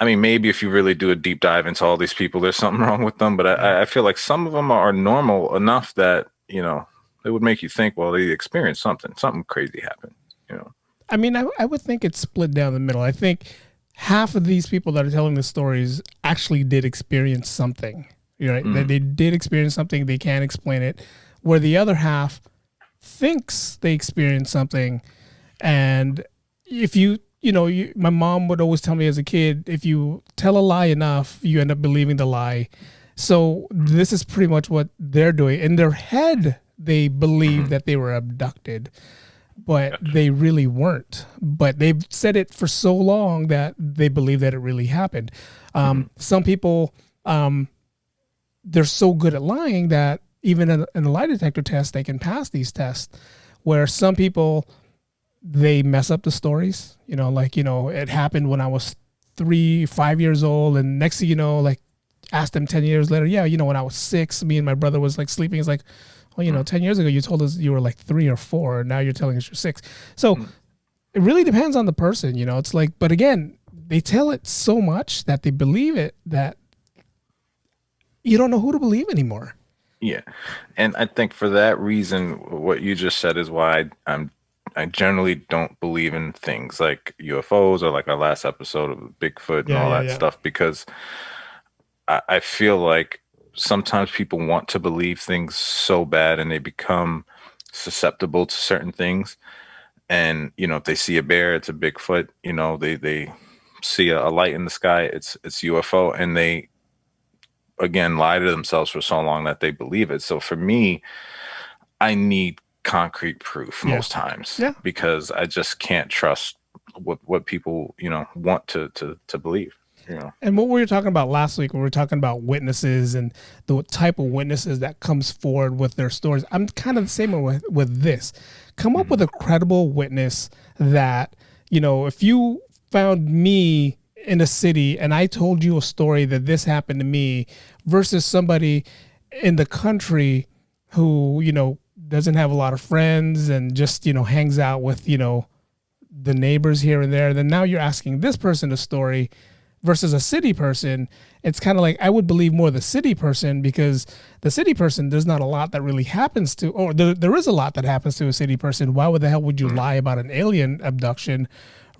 I mean, maybe if you really do a deep dive into all these people, there's something wrong with them, but I feel like some of them are normal enough that it would make you think, well, they experienced something crazy happened. I mean, I would think it's split down the middle. I think half of these people that are telling the stories actually did experience something, right? That they did experience something, they can't explain it, where the other half thinks they experienced something. And if my mom would always tell me as a kid, if you tell a lie enough, you end up believing the lie. So this is pretty much what they're doing. In their head, they believe that they were abducted, but they really weren't. But they've said it for so long that they believe that it really happened. Some people, they're so good at lying that even in a lie detector test, they can pass these tests, where some people, they mess up the stories, it happened when I was 3-5 years old. And next thing you know, like ask them 10 years later, when I was 6, me and my brother was like sleeping. It's like, well, 10 years ago, you told us you were like 3 or 4, and now you're telling us you're 6. So it really depends on the person, it's like, but again, they tell it so much that they believe it that you don't know who to believe anymore. Yeah. And I think for that reason, what you just said is why I generally don't believe in things like UFOs or like our last episode of Bigfoot and all that stuff, because I feel like sometimes people want to believe things so bad and they become susceptible to certain things. And, if they see a bear, it's a Bigfoot, they see a light in the sky, it's UFO, and they, again, lie to themselves for so long that they believe it. So for me, I need concrete proof most times, because I just can't trust what people, want to believe. And what we were talking about last week, we were talking about witnesses and the type of witnesses that comes forward with their stories. I'm kind of the same with this. Come up with a credible witness that, if you found me in a city and I told you a story that this happened to me, versus somebody in the country who, doesn't have a lot of friends and just, hangs out with, the neighbors here and there, then now you're asking this person a story versus a city person. It's kind of like, I would believe more the city person, because the city person, there's not a lot that really happens to, or there is a lot that happens to a city person. Why would the hell would you lie about an alien abduction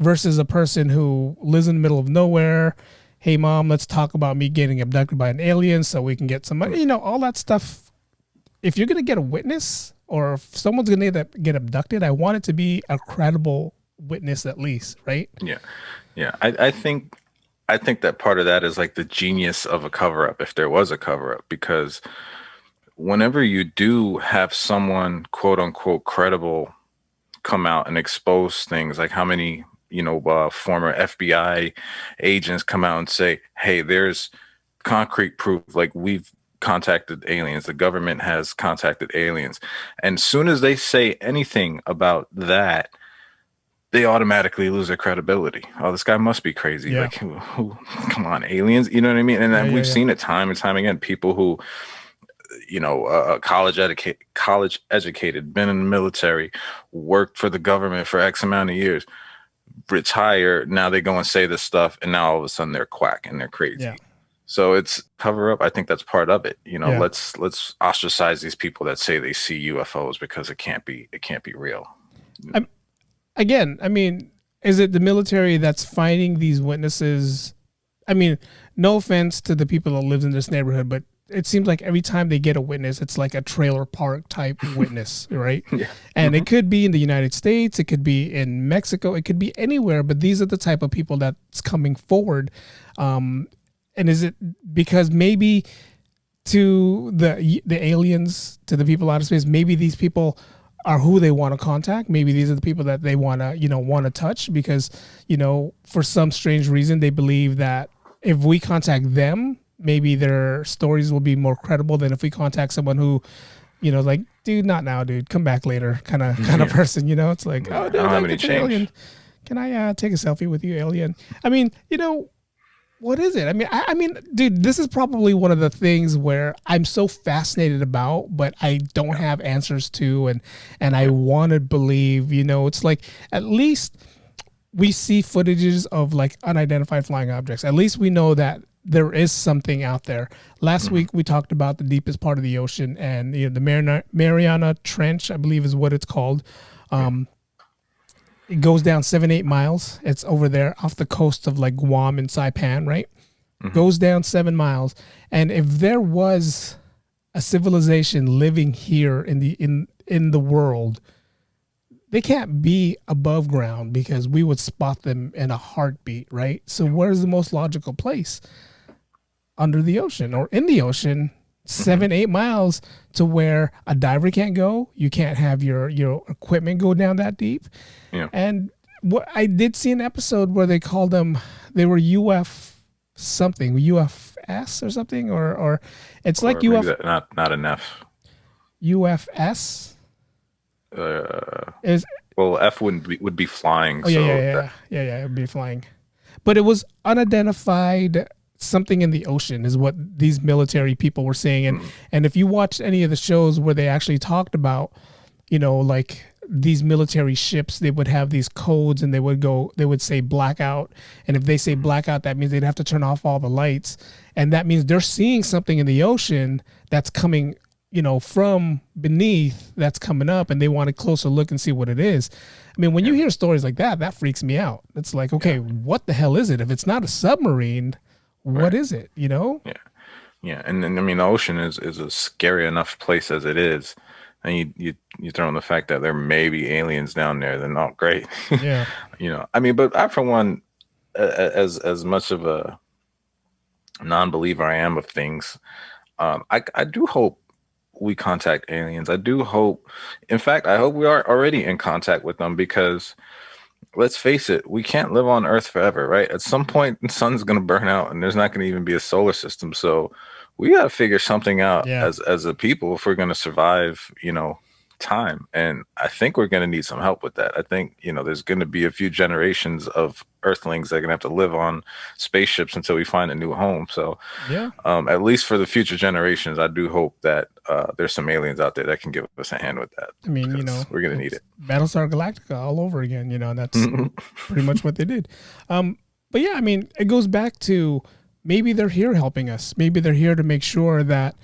versus a person who lives in the middle of nowhere? Hey mom, let's talk about me getting abducted by an alien so we can get some money, all that stuff. If you're going to get a witness, or if someone's going to get abducted, I want it to be a credible witness at least, right? Yeah. Yeah. I think that part of that is like the genius of a cover-up, if there was a cover-up, because whenever you do have someone, quote unquote, credible come out and expose things, like how many, former FBI agents come out and say, hey, there's concrete proof, like we've contacted aliens, the government has contacted aliens. And as soon as they say anything about that, they automatically lose their credibility. Oh, this guy must be crazy. Yeah. Like, who, come on, aliens? You know what I mean? And we've seen it time and time again. People who, college educated, been in the military, worked for the government for X amount of years, retire. Now they go and say this stuff, and now all of a sudden they're quack and they're crazy. Yeah. So it's cover up. I think that's part of it. Let's ostracize these people that say they see UFOs, because it can't be real. Again, I mean, is it the military that's finding these witnesses? I mean, no offense to the people that live in this neighborhood, but it seems like every time they get a witness, it's like a trailer park type witness, right? Yeah. And it could be in the United States, it could be in Mexico, it could be anywhere, but these are the type of people that's coming forward. And is it because maybe to the aliens, to the people out of space, maybe these people are who they want to contact? Maybe these are the people that they want to touch, because, for some strange reason, they believe that if we contact them, maybe their stories will be more credible than if we contact someone who, like, dude, not now, dude, come back later kind of person, It's like, oh, dude, I don't have any change. Alien. Can I take a selfie with you, alien? I mean, What is it? I mean, dude, this is probably one of the things where I'm so fascinated about, but I don't have answers to, and I want to believe. It's like at least we see footages of like unidentified flying objects. At least we know that there is something out there. Last week we talked about the deepest part of the ocean, and the Mariana Trench, I believe, is what it's called. It goes down 7-8 miles. It's over there off the coast of like Guam and Saipan, right? Goes down 7 miles. And if there was a civilization living here in the world, they can't be above ground because we would spot them in a heartbeat, right? So where's the most logical place? Under the ocean or in the ocean, 7-8 miles to where a diver can't go. You can't have your equipment go down that deep. Yeah. And what I did see an episode where they called them, they were UFS or something, or it's like not enough. UFS. Well, F would be flying. Oh yeah, it'd be flying. But it was unidentified something in the ocean is what these military people were saying. And if you watch any of the shows where they actually talked about, like these military ships, they would have these codes and they would say blackout. And if they say blackout, that means they'd have to turn off all the lights. And that means they're seeing something in the ocean that's coming, from beneath, that's coming up, and they want a closer look and see what it is. I mean, when you hear stories like that, that freaks me out. It's like, okay, what the hell is it? If it's not a submarine, what is it? Yeah. And then, I mean, the ocean is a scary enough place as it is. And you throw in the fact that there may be aliens down there, then not great. Yeah. I mean, but I, for one, as much of a non-believer I am of things, I do hope we contact aliens. I do hope, in fact, I hope we are already in contact with them, because let's face it, we can't live on Earth forever, right? At some point, the sun's going to burn out and there's not going to even be a solar system. So we got to figure something out as a people if we're going to survive, time. And I think we're going to need some help with that. I think, there's going to be a few generations of Earthlings that are going to have to live on spaceships until we find a new home. So at least for the future generations, I do hope that there's some aliens out there that can give us a hand with that. I mean, we're going to need it. Battlestar Galactica all over again, that's pretty much what they did. But yeah, I mean, it goes back to maybe they're here helping us. Maybe they're here to make sure that,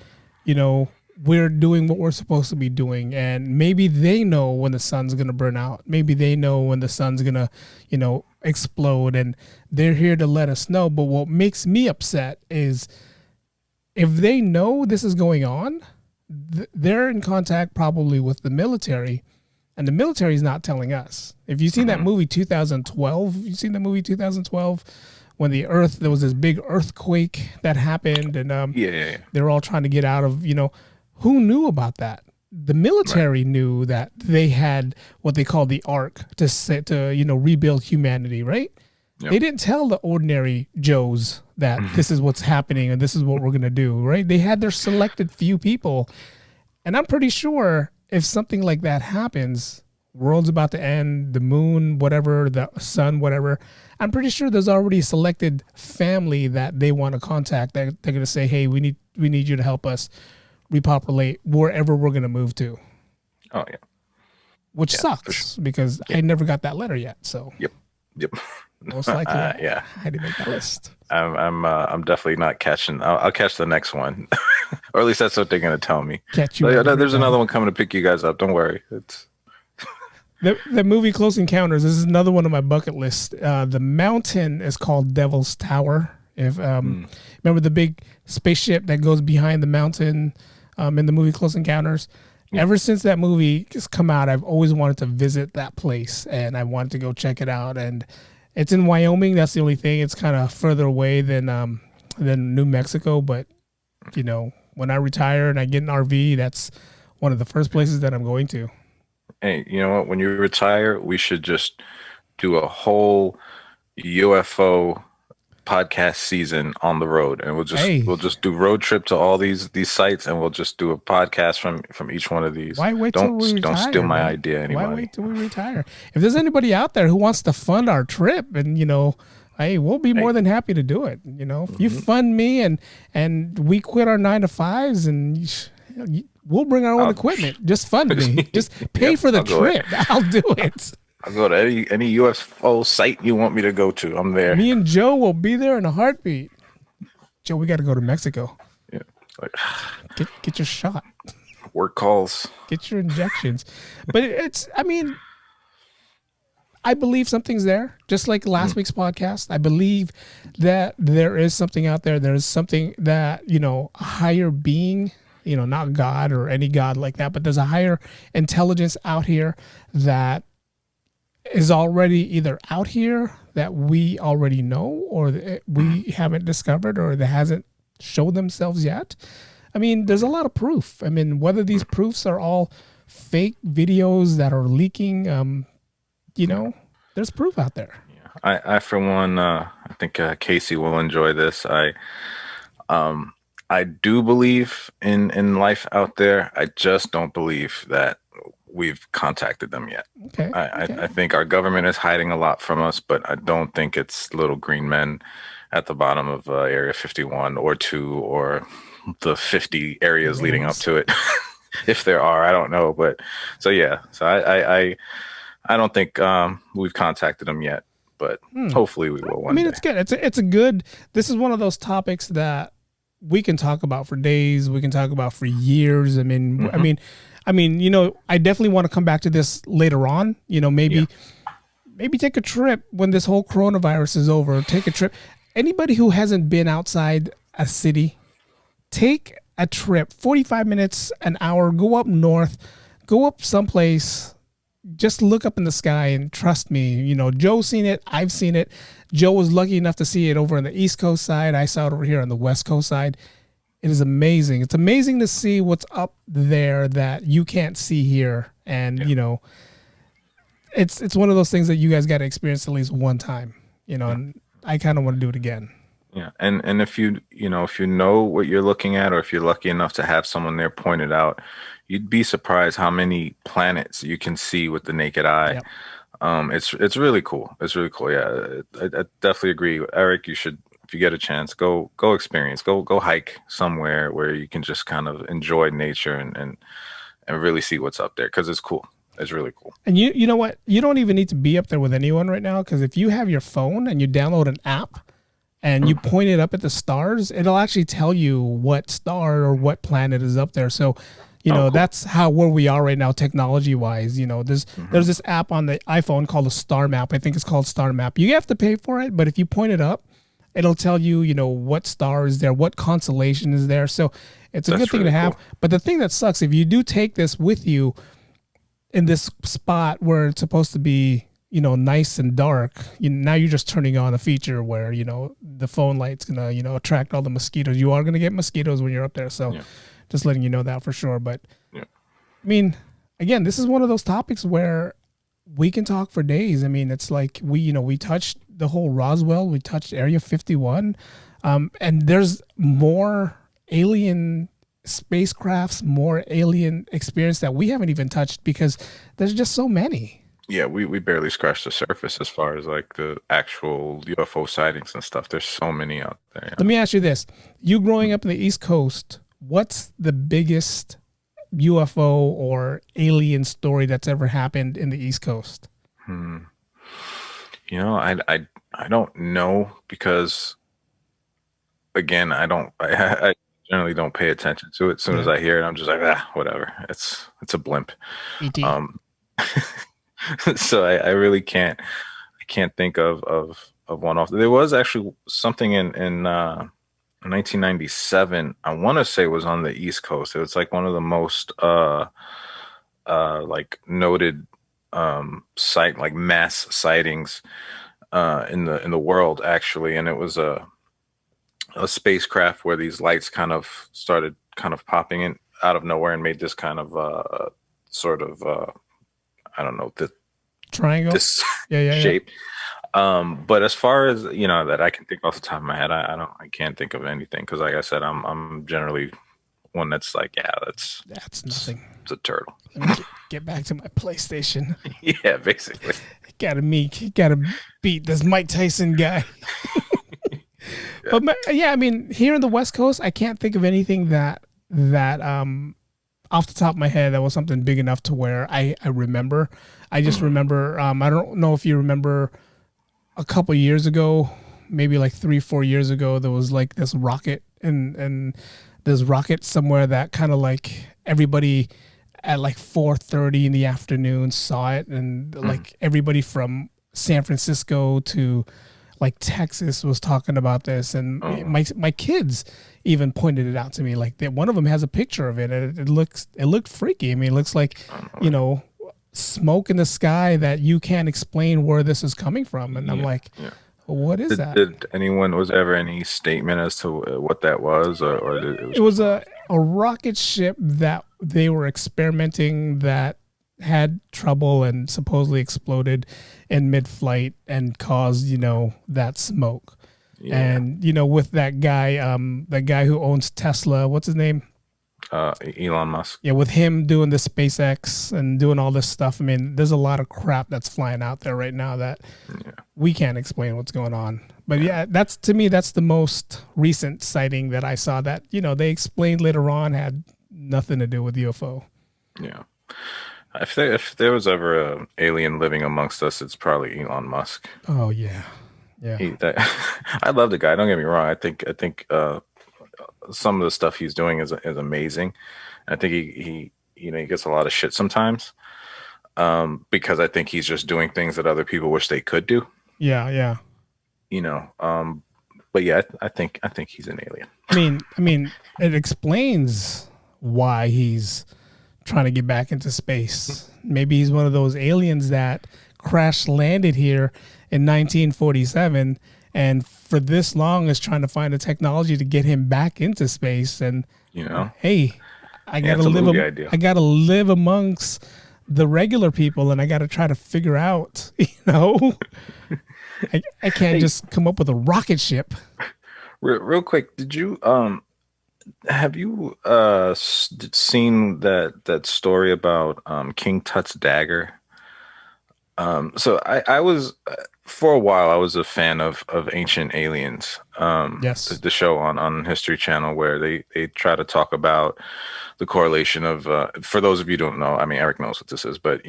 we're doing what we're supposed to be doing. And maybe they know when the sun's going to burn out. Maybe they know when the sun's going to, explode, and they're here to let us know. But what makes me upset is if they know this is going on, they're in contact probably with the military, and the military is not telling us. If you've seen that movie 2012, when there was this big earthquake that happened, and they were all trying to get out of, who knew about that? The military knew that they had what they call the Ark to rebuild humanity, right? Yep. They didn't tell the ordinary Joes that this is what's happening and this is what we're going to do, right? They had their selected few people. And I'm pretty sure if something like that happens, world's about to end, the moon, whatever, the sun, whatever, I'm pretty sure there's already a selected family that they want to contact. They're going to say, hey, we need you to help us repopulate wherever we're going to move to. Oh, yeah. Which sucks because I never got that letter yet. So Yep. Most likely, I had to make that list. I'm definitely not catching. I'll catch the next one, or at least that's what they're gonna tell me. Catch you. There's another one coming to pick you guys up. Don't worry. It's the movie Close Encounters. This is another one on my bucket list. The mountain is called Devil's Tower. If remember the big spaceship that goes behind the mountain in the movie Close Encounters. Ever since that movie has come out, I've always wanted to visit that place, and I wanted to go check it out. And it's in Wyoming. That's the only thing. It's kind of further away than New Mexico. But when I retire and I get an RV, that's one of the first places that I'm going to. Hey, you know what? When you retire, we should just do a whole UFO podcast season on the road, and we'll just do road trip to all these sites, and we'll just do a podcast from each one of these. Why wait till we retire? Don't steal my idea, anybody. Why wait till we retire? If there's anybody out there who wants to fund our trip and Hey, we'll be more than happy to do it. You know, if you fund me and we quit our 9 to 5s and we'll bring our own equipment. Just fund me. Just pay for the trip. I'll do it. I'll go to any UFO site you want me to go to. I'm there. Me and Joe will be there in a heartbeat. Joe, we got to go to Mexico. Yeah, like get your shot. Work calls. Get your injections. But I believe something's there. Just like last week's podcast, I believe that there is something out there. There is something that, a higher being, not God or any God like that, but there's a higher intelligence out here that is already either out here that we already know or that we haven't discovered or that hasn't showed themselves yet. I mean, there's a lot of proof. I mean, whether these proofs are all fake videos that are leaking, there's proof out there. Yeah. I for one, I think Casey will enjoy this. I do believe in life out there. I just don't believe that we've contacted them yet. Okay. I think our government is hiding a lot from us, but I don't think it's little green men at the bottom of Area 51 or 2 or the 50 areas leading up to it. If there are, I don't know. But so I don't think we've contacted them yet, but hopefully we will one day. It's good. It's a good. This is one of those topics that we can talk about for days. We can talk about for years. I definitely want to come back to this later on. Maybe take a trip when this whole coronavirus is over. Take a trip. Anybody who hasn't been outside a city, take a trip. 45 minutes, an hour. Go up north. Go up someplace. Just look up in the sky and trust me, Joe's seen it. I've seen it. Joe was lucky enough to see it over on the East Coast side. I saw it over here on the West Coast side. It is amazing. It's amazing to see what's up there that you can't see here. And, it's one of those things that you guys got to experience at least one time, and I kind of want to do it again. Yeah. And if you know what you're looking at, or if you're lucky enough to have someone there pointed out, you'd be surprised how many planets you can see with the naked eye. Yep. It's really cool. It's really cool. Yeah, I definitely agree. Eric, you should, if you get a chance, go experience, go hike somewhere where you can just kind of enjoy nature and really see what's up there, because it's cool. It's really cool. And you know what? You don't even need to be up there with anyone right now, because if you have your phone and you download an app and you point it up at the stars, it'll actually tell you what star or what planet is up there. So cool. That's where we are right now, technology wise. There's this app on the iPhone called a Star Map. I think it's called Star Map. You have to pay for it, but if you point it up, it'll tell you, what star is there, what constellation is there. So it's a good thing to have. Cool. But the thing that sucks, if you do take this with you in this spot where it's supposed to be, nice and dark, now you're just turning on a feature where, the phone light's going to, attract all the mosquitoes. You are going to get mosquitoes when you're up there. So just letting you know that for sure. But again, this is one of those topics where we can talk for days. It's like we touched the whole Roswell, we touched Area 51, and there's more alien spacecrafts, more alien experience that we haven't even touched because there's just so many. Yeah, we barely scratched the surface as far as like the actual UFO sightings and stuff. There's so many out there. Let me ask you this. You growing up in the East Coast, what's the biggest UFO or alien story that's ever happened in the East Coast? I don't know, because again, I generally don't pay attention to it. As soon as I hear it, I'm just like, whatever. It's a blimp. E.T. So I really can't think of one off. There was actually something in 1997. I want to say it was on the East Coast. It was like one of the most like noted mass sightings in the world, actually, and it was a spacecraft where these lights kind of started popping in out of nowhere and made this kind of I don't know, the triangle, this shape. But as far as that I can think off the top of my head, I can't think of anything, because like I said, I'm generally one that's like, that's nothing. It's a turtle. Let me get back to my PlayStation. Yeah, basically. gotta beat this Mike Tyson guy. But yeah, I mean, here in the West Coast, I can't think of anything that off the top of my head that was something big enough to where I remember. I just remember. I don't know if you remember a couple years ago, maybe like 3-4 years ago, there was like this rocket and this rocket somewhere that kind of like everybody at like 4:30 in the afternoon saw it, and like everybody from San Francisco to like Texas was talking about this, and my kids even pointed it out to me. Like one of them has a picture of it, and it looked freaky. I mean, it looks like smoke in the sky that you can't explain where this is coming from, and I'm like, what is that? Did anyone, was there ever any statement as to what that was, or it was a rocket ship that they were experimenting that had trouble and supposedly exploded in mid-flight and caused, that smoke. Yeah. And, with that guy who owns Tesla, what's his name? Elon Musk. Yeah, with him doing the SpaceX and doing all this stuff, I mean, there's a lot of crap that's flying out there right now that we can't explain what's going on. But that's, to me, that's the most recent sighting that I saw that, they explained later on had nothing to do with UFO. Yeah. If there was ever an alien living amongst us, it's probably Elon Musk. Oh yeah, yeah. I love the guy. Don't get me wrong. I think some of the stuff he's doing is amazing. I think he gets a lot of shit sometimes, because I think he's just doing things that other people wish they could do. Yeah. But yeah, I think he's an alien. I mean, it explains why he's trying to get back into space. Maybe he's one of those aliens that crash landed here in 1947 and for this long is trying to find a technology to get him back into space. And hey, I gotta live amongst the regular people, and I gotta try to figure out, I can't just come up with a rocket ship. Real quick, did you have you seen that story about King Tut's dagger? So I was, for a while, I was a fan of Ancient Aliens. Yes, the show on History Channel, where they try to talk about the correlation of, for those of you who don't know, I mean, Eric knows what this is, but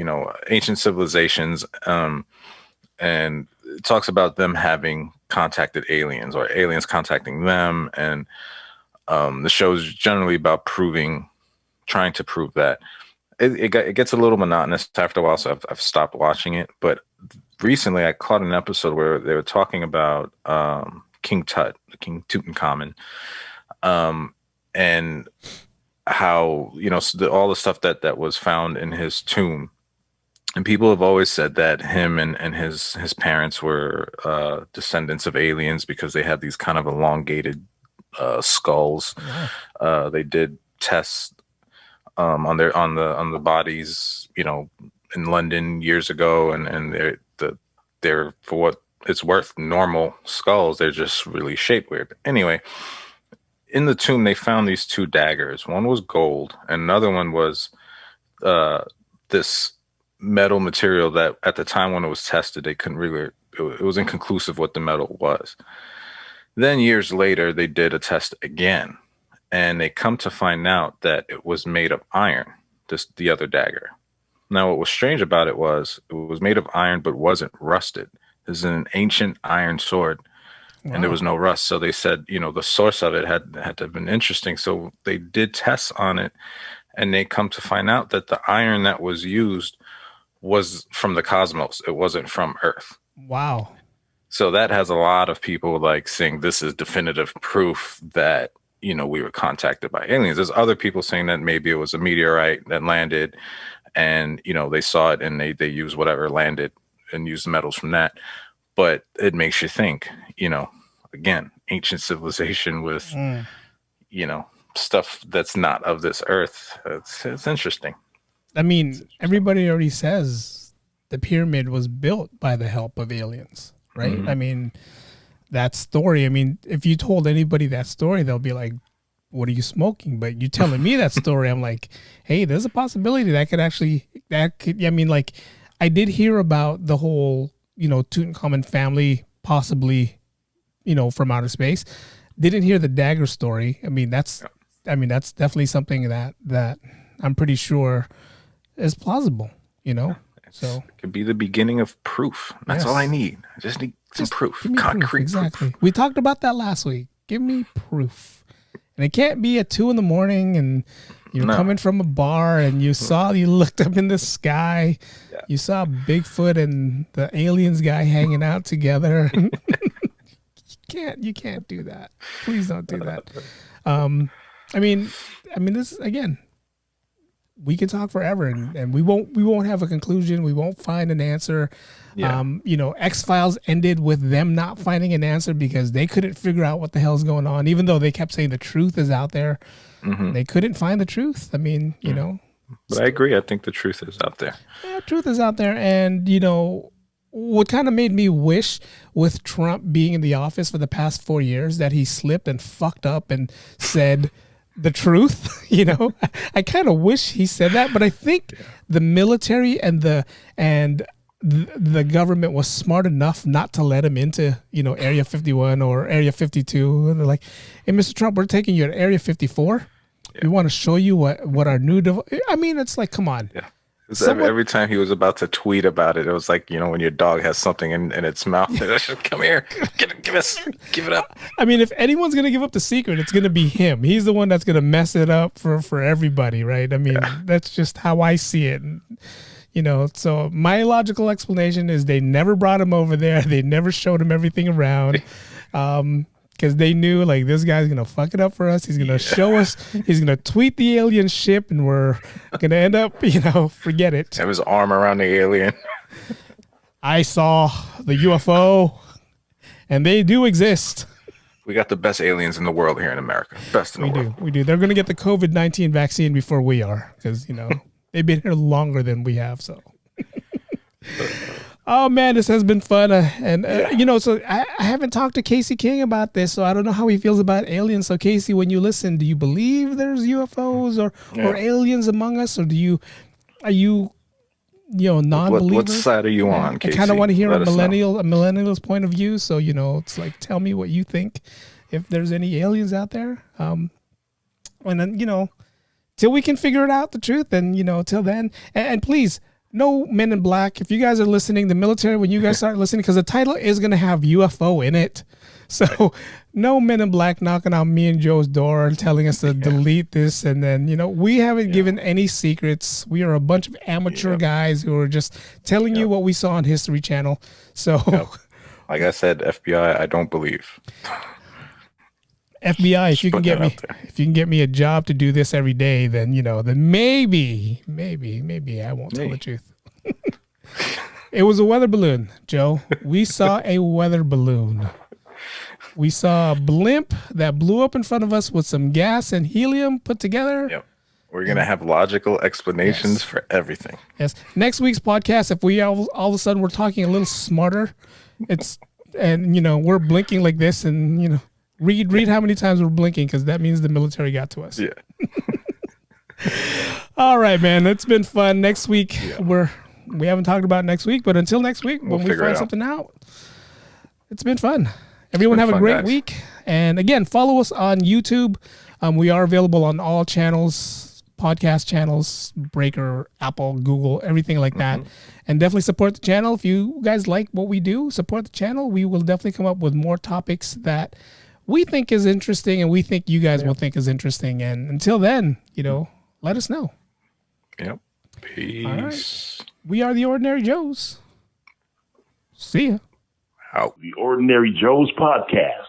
ancient civilizations, and it talks about them having contacted aliens or aliens contacting them, and the show is generally about trying to prove that. It gets a little monotonous after a while, so I've stopped watching it. But recently, I caught an episode where they were talking about King Tut, King Tutankhamun, and how all the stuff that was found in his tomb. And people have always said that him and his parents were descendants of aliens because they had these kind of elongated skulls. Wow. They did tests on the bodies, in London years ago, and they're for what it's worth, normal skulls. They're just really shaped weird. Anyway, in the tomb they found these two daggers. One was gold, and another one was this metal material that at the time when it was tested, they couldn't really. It was inconclusive what the metal was. Then years later, they did a test again, and they come to find out that it was made of iron, the other dagger. Now, what was strange about it was made of iron but wasn't rusted. This is an ancient iron sword, and there was no rust. So they said, the source of it had to have been interesting. So they did tests on it, and they come to find out that the iron that was used was from the cosmos. It wasn't from Earth. Wow. So that has a lot of people saying this is definitive proof that, we were contacted by aliens. There's other people saying that maybe it was a meteorite that landed and, they saw it and they used whatever landed and used the metals from that. But it makes you think, again, ancient civilization with, stuff that's not of this earth. It's interesting. I mean, everybody already says the pyramid was built by the help of aliens. Right. Mm-hmm. I mean, that story. I mean, if you told anybody that story, they'll be like, what are you smoking? But you telling me that story, I'm like, hey, there's a possibility that could, I mean, I did hear about the whole, Tutankhamun family possibly, from outer space. Didn't hear the dagger story. I mean, that's definitely something that I'm pretty sure is plausible, So it could be the beginning of proof. That's all I need. I just need some proof. Concrete proof. Exactly. We talked about that last week. Give me proof. And it can't be at 2 a.m. and you're coming from a bar and you looked up in the sky. Yeah. You saw Bigfoot and the aliens guy hanging out together. You can't do that. Please don't do that. I mean, this is, again, we can talk forever and we won't have a conclusion. We won't find an answer. Yeah. X-Files ended with them not finding an answer because they couldn't figure out what the hell's going on, even though they kept saying the truth is out there. Mm-hmm. They couldn't find the truth. I mean, But I agree. I think the truth is out there. Yeah, truth is out there. And, what kind of made me wish with Trump being in the office for the past 4 years that he slipped and fucked up and said the truth, I kind of wish he said that, but I think the military and the government was smart enough not to let him into, Area 51 or Area 52. And they're like, hey, Mr. Trump, we're taking you to Area 54. Yeah. We want to show you what our new, it's like, come on. Yeah. Every time he was about to tweet about it, it was like, when your dog has something in its mouth, come here, give it up. I mean, if anyone's going to give up the secret, it's going to be him. He's the one that's going to mess it up for everybody, right? I mean, That's just how I see it. So my logical explanation is they never brought him over there. They never showed him everything around. Because they knew, like, this guy's going to fuck it up for us. He's going to show us. He's going to tweet the alien ship, and we're going to end up, forget it. Have his arm around the alien. I saw the UFO, and they do exist. We got the best aliens in the world here in America. Best in the world. We do. They're going to get the COVID-19 vaccine before we are, because, they've been here longer than we have, so. Oh man, this has been fun, so I haven't talked to Casey King about this, so I don't know how he feels about aliens. So Casey, when you listen, do you believe there's UFOs or aliens among us, or are you non-believer? What side are you on, Casey? I kind of want to hear a millennial's point of view. So it's like, tell me what you think, if there's any aliens out there, and then till we can figure it out, the truth, and till then, and please. No Men in Black. If you guys are listening, the military, when you guys start listening, because the title is going to have UFO in it. So no Men in Black knocking on me and Joe's door and telling us to delete this. And then, we haven't given any secrets. We are a bunch of amateur guys who are just telling you what we saw on History Channel. So, like I said, FBI, I don't believe. FBI, if you can get me a job to do this every day, then then maybe I won't tell the truth. It was a weather balloon, Joe. We saw a weather balloon. We saw a blimp that blew up in front of us with some gas and helium put together. Yep. We're gonna have logical explanations for everything. Yes. Next week's podcast, if we all of a sudden we're talking a little smarter, we're blinking like this, and Read how many times we're blinking, because that means the military got to us. Yeah. All right, man. It's been fun. Next week, we haven't talked about next week, but until next week, when we find something out, it's been fun. Everyone have a great week. And again, follow us on YouTube. We are available on all channels, podcast channels, Breaker, Apple, Google, everything like that. And definitely support the channel. If you guys like what we do, support the channel. We will definitely come up with more topics that we think is interesting, and we think you guys will think is interesting. And until then, let us know. Yep. Peace. All right. We are the Ordinary Joes. See ya. Out. The Ordinary Joes Podcast.